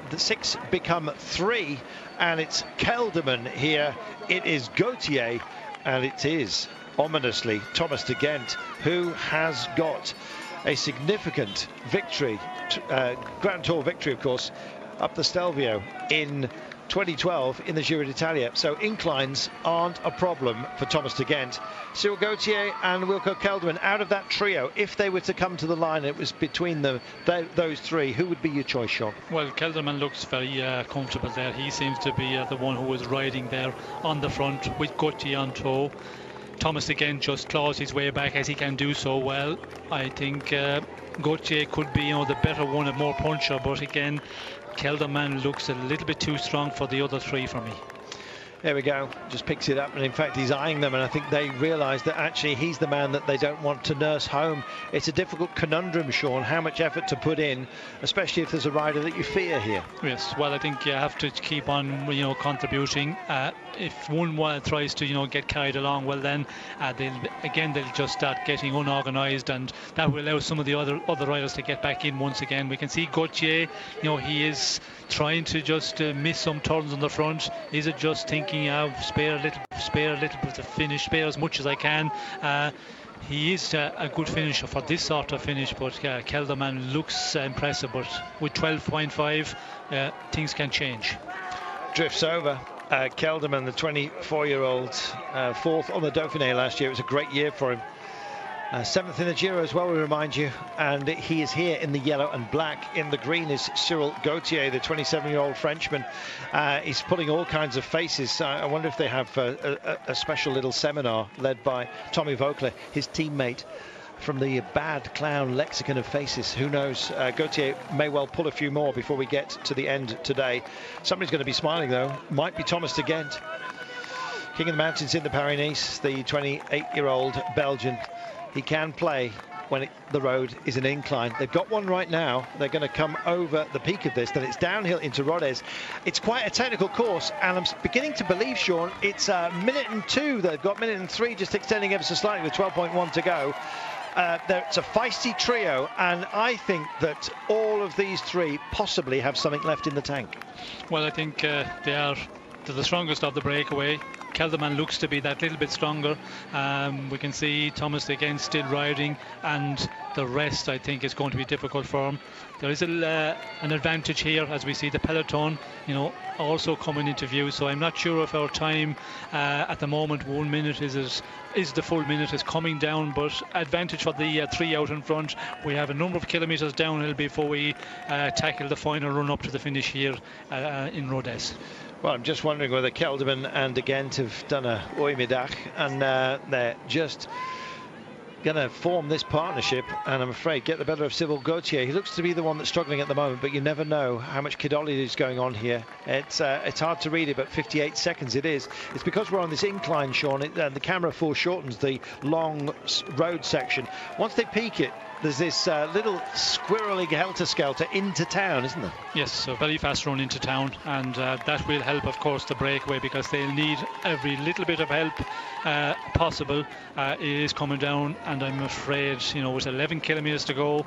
the 6 become 3, and it's Kelderman here. It is Gautier, and it is ominously Thomas de Gent, who has got a significant victory, Grand Tour victory, of course, up the Stelvio in 2012 in the Giro d'Italia. So inclines aren't a problem for Thomas de Gent. Cyril Gautier and Wilco Kelderman out of that trio, if they were to come to the line and it was between those 3, who would be your choice, Sean? Well, Kelderman looks very comfortable there. He seems to be the one who was riding there on the front with Gautier on tow. Thomas de Gent just claws his way back as he can do so well. I think Gautier could be the better one, a more puncher, but again Kelderman looks a little bit too strong for the other 3 for me. There we go, just picks it up, and in fact he's eyeing them, and I think they realise that actually he's the man that they don't want to nurse home. It's a difficult conundrum, Sean, how much effort to put in, especially if there's a rider that you fear here. Yes, well, I think you have to keep on contributing. If one tries to get carried along, well then they'll just start getting unorganised, and that will allow some of the other riders to get back in once again. We can see Gautier, he is trying to just miss some turns on the front. Is it just thinking spare a little bit to finish, spare as much as I can? He is a good finisher for this sort of finish, but Kelderman looks impressive, but with 12.5 things can change. Drifts over. Kelderman, the 24-year-old, 4th on the Dauphiné last year. It was a great year for him. 7th in the Giro as well, we remind you, and he is here in the yellow and black. In the green is Cyril Gauthier, the 27-year-old Frenchman. He's putting all kinds of faces. I wonder if they have a special little seminar led by Tommy Vogler, his teammate from the bad clown lexicon of faces. Who knows? Gauthier may well pull a few more before we get to the end today. Somebody's going to be smiling, though. Might be Thomas de Gent. King of the Mountains in the Paris-Nice, the 28-year-old Belgian. He can play when the road is an incline. They've got one right now. They're going to come over the peak of this, then it's downhill into Rodez. It's quite a technical course, and I'm beginning to believe, Sean, it's a minute and 2. They've got minute and 3, just extending ever so slightly with 12.1 to go. It's a feisty trio, and I think that all of these three possibly have something left in the tank. Well, I think they're the strongest of the breakaway. Kelderman looks to be that little bit stronger. We can see Thomas again still riding, and the rest I think is going to be difficult for him. There is an advantage here as we see the peloton, you know, also coming into view. So I'm not sure if our time at the moment, 1 minute is the full minute is coming down, but advantage for the three out in front. We have a number of kilometres downhill before we tackle the final run up to the finish here in Rodez. Well, I'm just wondering whether Kelderman and de Gent have done a oimidach, and they're just going to form this partnership, and I'm afraid get the better of Cyril Gauthier. He looks to be the one that's struggling at the moment, but you never know how much Kidoli is going on here. It's hard to read it, but 58 seconds it is. It's because we're on this incline, Sean, the camera foreshortens the long road section. Once they peak it, there's this little squirrely helter-skelter into town, isn't there? Yes, so very fast run into town, and that will help, of course, the breakaway, because they'll need every little bit of help possible. It is coming down, and I'm afraid, you know, with 11 kilometres to go,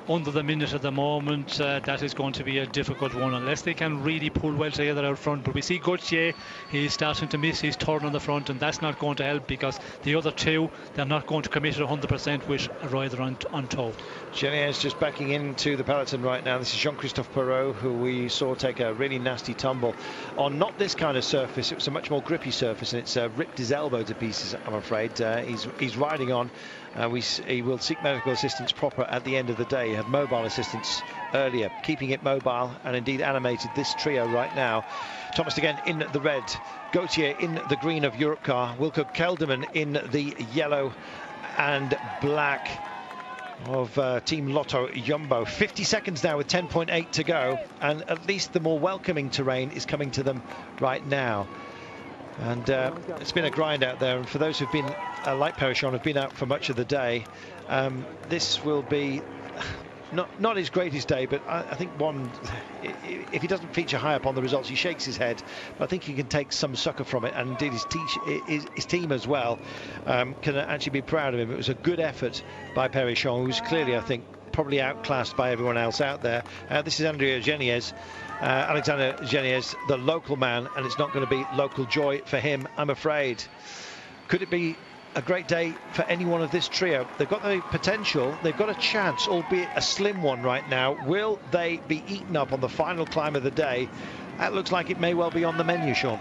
under the minute at the moment, that is going to be a difficult one unless they can really pull well together out front. But we see Gauthier, he's starting to miss his turn on the front, and that's not going to help, because the other two, they're not going to commit it 100% with a rider on top. Geniez just backing into the peloton right now. This is Jean-Christophe Perrault, who we saw take a really nasty tumble on not this kind of surface. It was a much more grippy surface, and it's ripped his elbow to pieces, I'm afraid. He's riding on. He will seek medical assistance proper at the end of the day. He had mobile assistance earlier, keeping it mobile and indeed animated this trio right now. Thomas de Gent in the red, Gauthier in the green of Europcar, Wilco Kelderman in the yellow and black of Team Lotto Jumbo. 50 seconds now with 10.8 to go, and at least the more welcoming terrain is coming to them right now. And it's been a grind out there, and for those who've been like Perichon, have been out for much of the day, this will be not his greatest day, but I think one, if he doesn't feature high up on the results, he shakes his head, but I think he can take some succor from it, and indeed his team as well can actually be proud of him. It was a good effort by Perichon, who was clearly, I think, probably outclassed by everyone else out there. This is Alexander Geniez, the local man, and it's not going to be local joy for him, I'm afraid. Could it be a great day for any one of this trio? They've got the potential, they've got a chance, albeit a slim one right now. Will they be eaten up on the final climb of the day? That looks like it may well be on the menu, Sean.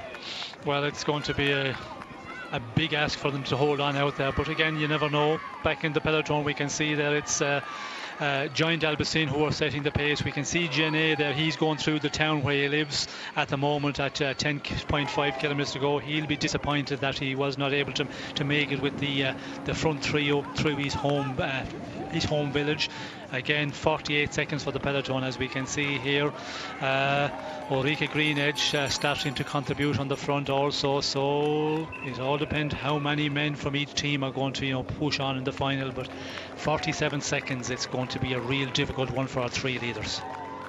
Well, it's going to be a big ask for them to hold on out there, but again, you never know. Back in the peloton, we can see that it's Giant Albacin who are setting the pace. We can see Genet there, he's going through the town where he lives at the moment at 10.5 kilometres to go. He'll be disappointed that he was not able to make it with the front trio through his home village. Again, 48 seconds for the peloton, as we can see here. Ulrike Greenedge starting to contribute on the front also, so it all depends how many men from each team are going to, you know, push on in the final. But 47 seconds, it's going to be a real difficult one for our three leaders.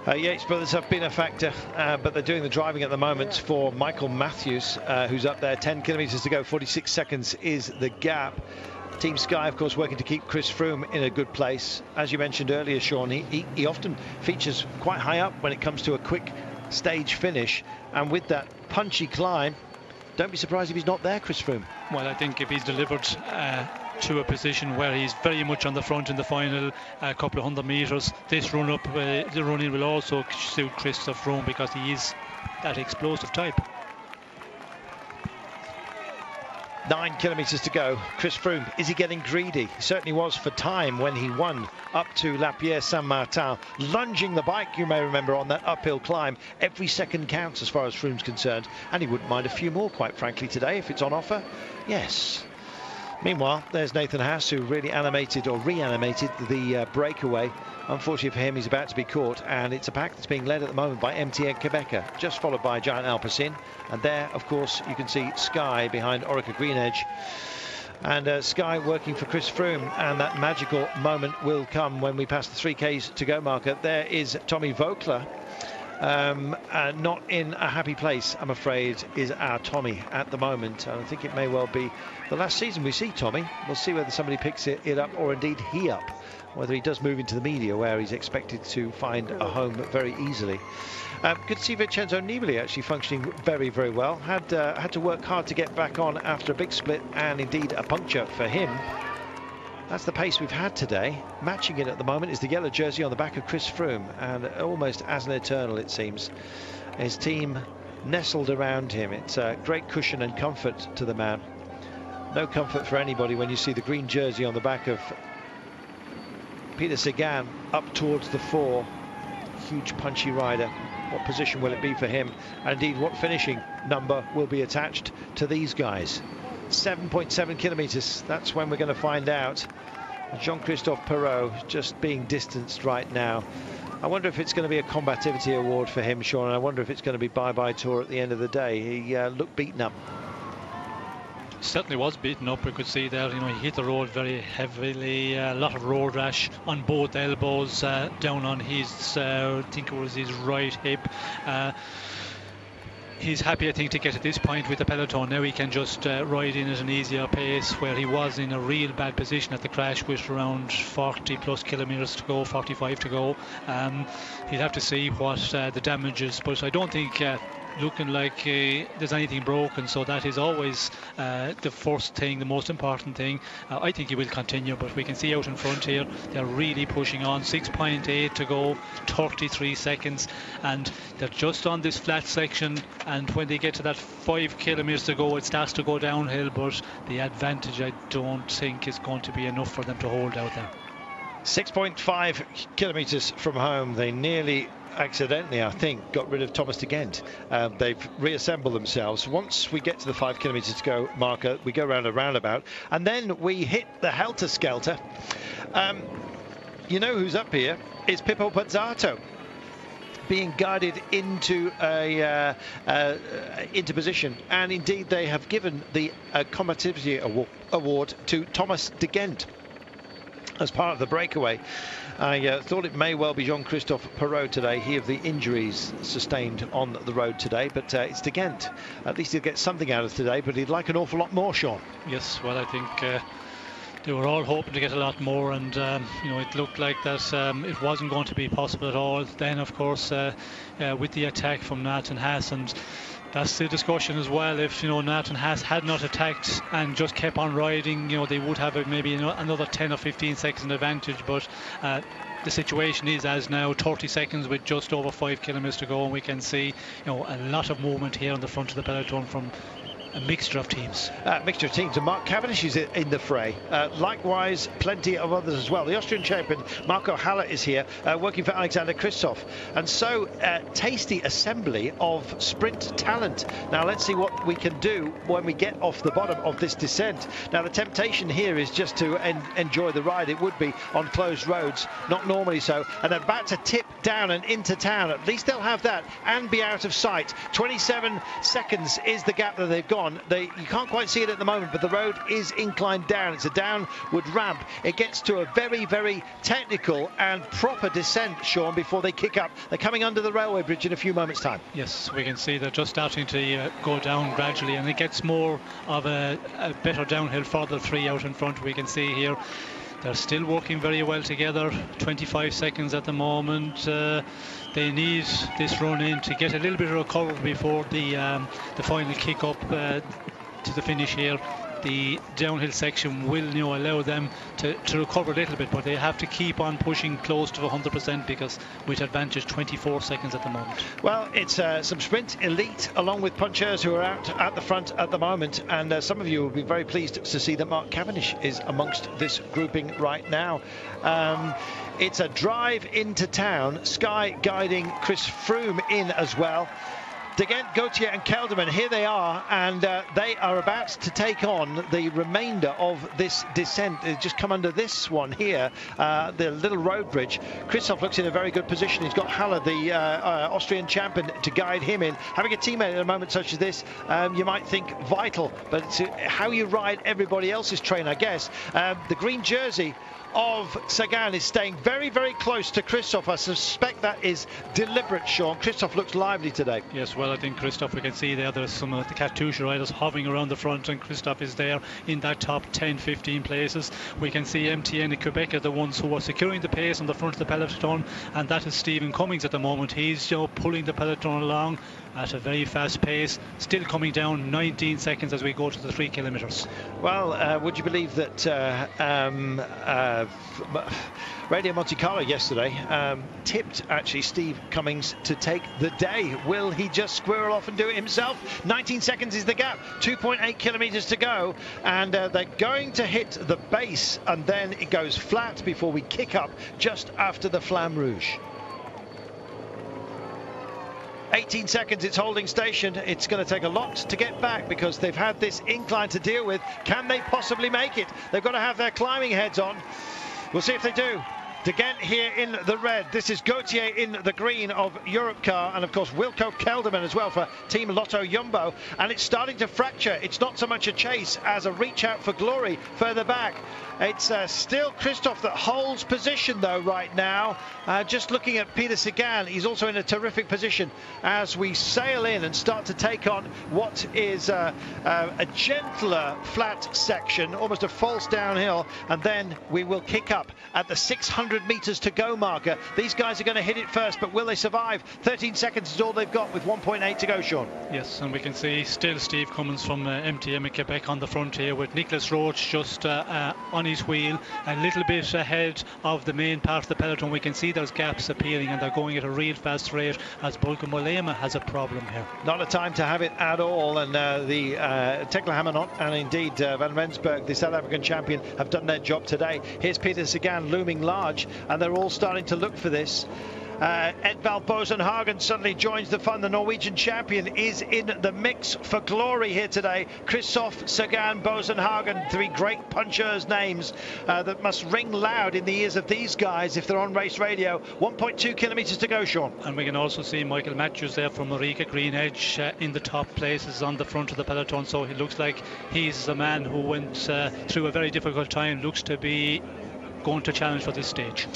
Yates brothers have been a factor, but they're doing the driving at the moment for Michael Matthews, who's up there. 10 kilometres to go, 46 seconds is the gap. Team Sky, of course, working to keep Chris Froome in a good place. As you mentioned earlier, Sean, he often features quite high up when it comes to a quick stage finish, and with that punchy climb, don't be surprised if he's not there, Chris Froome. Well, I think if he's delivered to a position where he's very much on the front in the final couple of 100 metres, this run up, the run-in will also suit Christophe Froome, because he is that explosive type. 9 kilometres to go. Chris Froome, is he getting greedy? He certainly was for time when he won up to La Pierre Saint-Martin, lunging the bike, you may remember, on that uphill climb. Every second counts as far as Froome's concerned, and he wouldn't mind a few more, quite frankly, today if it's on offer. Yes. Meanwhile, there's Nathan Haas, who really animated or reanimated the breakaway. Unfortunately for him, he's about to be caught, and it's a pack that's being led at the moment by MTN Quebecer, just followed by Giant Alpecin. And there, of course, you can see Sky behind Orica Green Edge. And Sky working for Chris Froome, and that magical moment will come when we pass the 3Ks to go marker. There is Tommy Vogler. Not in a happy place, I'm afraid, is our Tommy at the moment. And I think it may well be the last season we see Tommy. We'll see whether somebody picks it up, or indeed he up, whether he does move into the media, where he's expected to find a home very easily. Good to see Vincenzo Nibali actually functioning very, very well. Had to work hard to get back on after a big split, and indeed a puncture for him. That's the pace we've had today. Matching it at the moment is the yellow jersey on the back of Chris Froome, and almost as an eternal, it seems. His team nestled around him. It's a great cushion and comfort to the man. No comfort for anybody when you see the green jersey on the back of Peter Sagan up towards the 4. Huge punchy rider. What position will it be for him? And indeed, what finishing number will be attached to these guys? 7.7 kilometres, that's when we're going to find out. Jean-Christophe Perrault just being distanced right now. I wonder if it's going to be a combativity award for him, Sean, and I wonder if it's going to be bye-bye tour at the end of the day. He looked beaten up. Certainly was beaten up. We could see there, you know, he hit the road very heavily, a lot of road rash on both elbows, down on his, I think it was his right hip. He's happy, I think, to get to this point with the peloton. Now he can just ride in at an easier pace, where he was in a real bad position at the crash with around 40 plus kilometres to go, 45 to go. He'll have to see what the damage is, but I don't think looking like there's anything broken, so that is always the first thing, the most important thing. I think he will continue, but we can see out in front here they're really pushing on. 6.8 to go, 33 seconds, and they're just on this flat section, and when they get to that 5 kilometres to go, it starts to go downhill, but the advantage I don't think is going to be enough for them to hold out there. 6.5 kilometres from home. They nearly accidentally, I think, got rid of Thomas de Gent. They've reassembled themselves. Once we get to the 5 kilometres to go marker, we go round a roundabout, and then we hit the helter-skelter. You know who's up here? It's Pippo Pozzato, being guided into into position, and indeed they have given the combativity award to Thomas de Gent as part of the breakaway. I thought it may well be Jean-Christophe Perrault today, he of the injuries sustained on the road today, but it's de Gent. At least he'll get something out of today, but he'd like an awful lot more, Sean. Yes, well, I think they were all hoping to get a lot more, and you know, it looked like that it wasn't going to be possible at all. Then, of course, with the attack from Nathan Haas, and that's the discussion as well. If, you know, Nathan Haas had not attacked and just kept on riding, you know, they would have maybe another 10 or 15 seconds advantage, but the situation is as now, 30 seconds with just over 5 kilometres to go, and we can see, you know, a lot of movement here on the front of the peloton from a mixture of teams. And Mark Cavendish is in the fray. Likewise, plenty of others as well. The Austrian champion, Marco Haller, is here, working for Alexander Kristoff. And so, tasty assembly of sprint talent. Now, let's see what we can do when we get off the bottom of this descent. Now, the temptation here is just to enjoy the ride. It would be on closed roads, not normally so. And they're about to tip down and into town. At least they'll have that and be out of sight. 27 seconds is the gap that they've got. You can't quite see it at the moment, but the road is inclined down. It's a downward ramp. It gets to a very, very technical and proper descent, Sean, before they kick up. They're coming under the railway bridge in a few moments' time. Yes, we can see they're just starting to go down gradually, and it gets more of a better downhill for the three out in front. We can see here they're still working very well together. 25 seconds at the moment. They need this run in to get a little bit of recovery before the final kick up to the finish here. the downhill section will, you know, allow them to recover a little bit, but they have to keep on pushing close to 100% because with advantage 24 seconds at the moment. Well, it's some sprint elite along with punchers who are out at the front at the moment, and some of you will be very pleased to see that Mark Cavendish is amongst this grouping right now. It's a drive into town, Sky guiding Chris Froome in as well. Degent, Gauthier and Kelderman, here they are, and they are about to take on the remainder of this descent. They just come under this one here, the little road bridge. Christoph looks in a very good position. He's got Haller, the Austrian champion, to guide him in. Having a teammate at a moment such as this, you might think vital, but it's how you ride everybody else's train, I guess. The green jersey of Sagan is staying very, very close to Christoph. I suspect that is deliberate, Sean. Christoph looks lively today. Yes, well, I think Christoph, we can see there's some of the Katusha riders hovering around the front, and Christoph is there in that top 10-15 places. We can see MTN and Quebec are the ones who are securing the pace on the front of the peloton, and that is Stephen Cummings at the moment. He's, you know, pulling the peloton along at a very fast pace, still coming down 19 seconds as we go to the 3 kilometres. Well, would you believe that Radio Monte Carlo yesterday tipped actually Steve Cummings to take the day? Will he just squirrel off and do it himself? 19 seconds is the gap, 2.8 kilometres to go, and they're going to hit the base, and then it goes flat before we kick up just after the Flamme Rouge. 18 seconds, it's holding station. It's going to take a lot to get back because they've had this incline to deal with. Can they possibly make it? They've got to have their climbing heads on. We'll see if they do. Degent here in the red. This is Gauthier in the green of Europcar, and of course Wilco Kelderman as well for Team Lotto Jumbo. And it's starting to fracture. It's not so much a chase as a reach out for glory further back. It's still Christoph that holds position though right now. Just looking at Peter Sagan, he's also in a terrific position as we sail in and start to take on what is a gentler flat section, almost a false downhill, and then we will kick up at the 600 meters to go marker. These guys are going to hit it first, but will they survive? 13 seconds is all they've got with 1.8 to go, Sean. Yes, and we can see still Steve Cummins from MTM and Quebec on the front here, with Nicholas Roach just on his wheel, a little bit ahead of the main part of the peloton. We can see those gaps appearing, and they're going at a real fast rate as Bauke Mollema has a problem here. Not a time to have it at all, and the Tekla Hamanot and indeed Van Rensburg, the South African champion, have done their job today. Here's Peter Sagan looming large, and they're all starting to look for this. Edvald Boasson-Hagen suddenly joins the fun. The Norwegian champion is in the mix for glory here today. Christoph, Sagan, Boasson-Hagen, 3 great punchers' names that must ring loud in the ears of these guys if they're on race radio. 1.2 kilometres to go, Sean. And we can also see Michael Matthews there from Orica Green Edge in the top places on the front of the peloton. So he looks like he's a man who went through a very difficult time, looks to be going to challenge for this stage.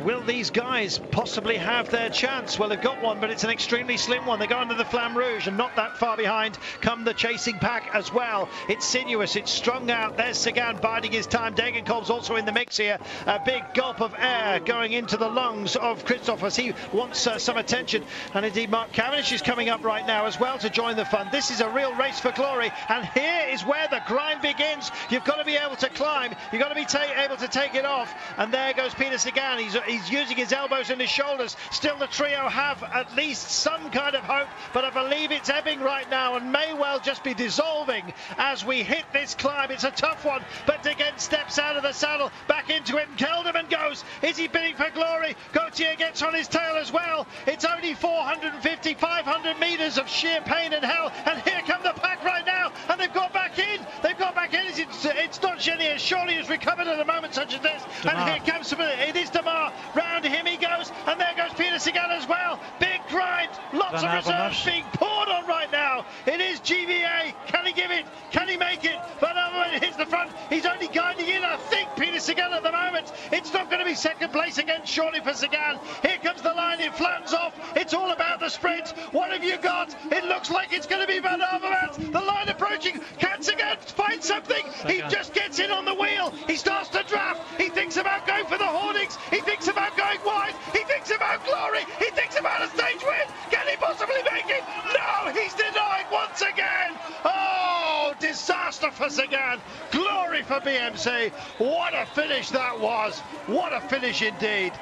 Will these guys possibly have their chance? Well, they've got one, but it's an extremely slim one. They go under the Flamme Rouge, and not that far behind come the chasing pack as well. It's sinuous, it's strung out. There's Sagan biding his time. Degenkolb's also in the mix here. A big gulp of air going into the lungs of Christoph as he wants some attention. And indeed, Mark Cavendish is coming up right now as well to join the fun. This is a real race for glory, and here is where the grind begins. You've got to be able to climb. You've got to be able to take it off. And there goes Peter Sagan. He's using his elbows and his shoulders. Still the trio have at least some kind of hope, but I believe it's ebbing right now and may well just be dissolving as we hit this climb. It's a tough one, but Degent steps out of the saddle, back into it, and Kelderman goes. Is he bidding for glory? Gauthier gets on his tail as well. It's only 450, 500 metres of sheer pain and hell, and here come the pack right now, and they've got back in. They've got back in. It's not Genier. Surely has recovered at a moment such as this. And here comes it is Demar. Round him he goes, and there goes Peter Sagan as well. Big grind, lots of reserves being poured on right now. It is GVA. Can he give it? Can he make it? But when it hits the front, he's only guiding in, I think, Peter Sagan at the moment. It's not going to be second place again, surely, for Sagan. Here comes the line. It flattens off. It's all about the sprint. What have you got? It looks like it's going to be Van Avermaet. The line approaching. Can Sagan find something? He just gets in on the wheel. He starts to draft. He thinks about going for the Hornings. He thinks about going wide. He thinks about glory. He thinks about a stage win. Can he possibly make it? No, he's denied once again. Oh, disaster for Sagan. Glory for BMC. What a finish that was. What a finish indeed.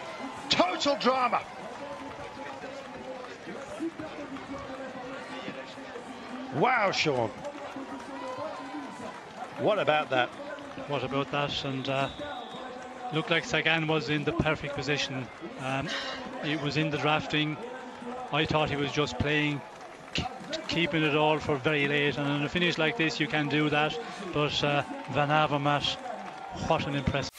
Total drama. Wow, Sean. What about that? What about that? And looked like Sagan was in the perfect position. He was in the drafting. I thought he was just playing, keeping it all for very late. And in a finish like this, you can do that. But Van Avermaet, what an impressive.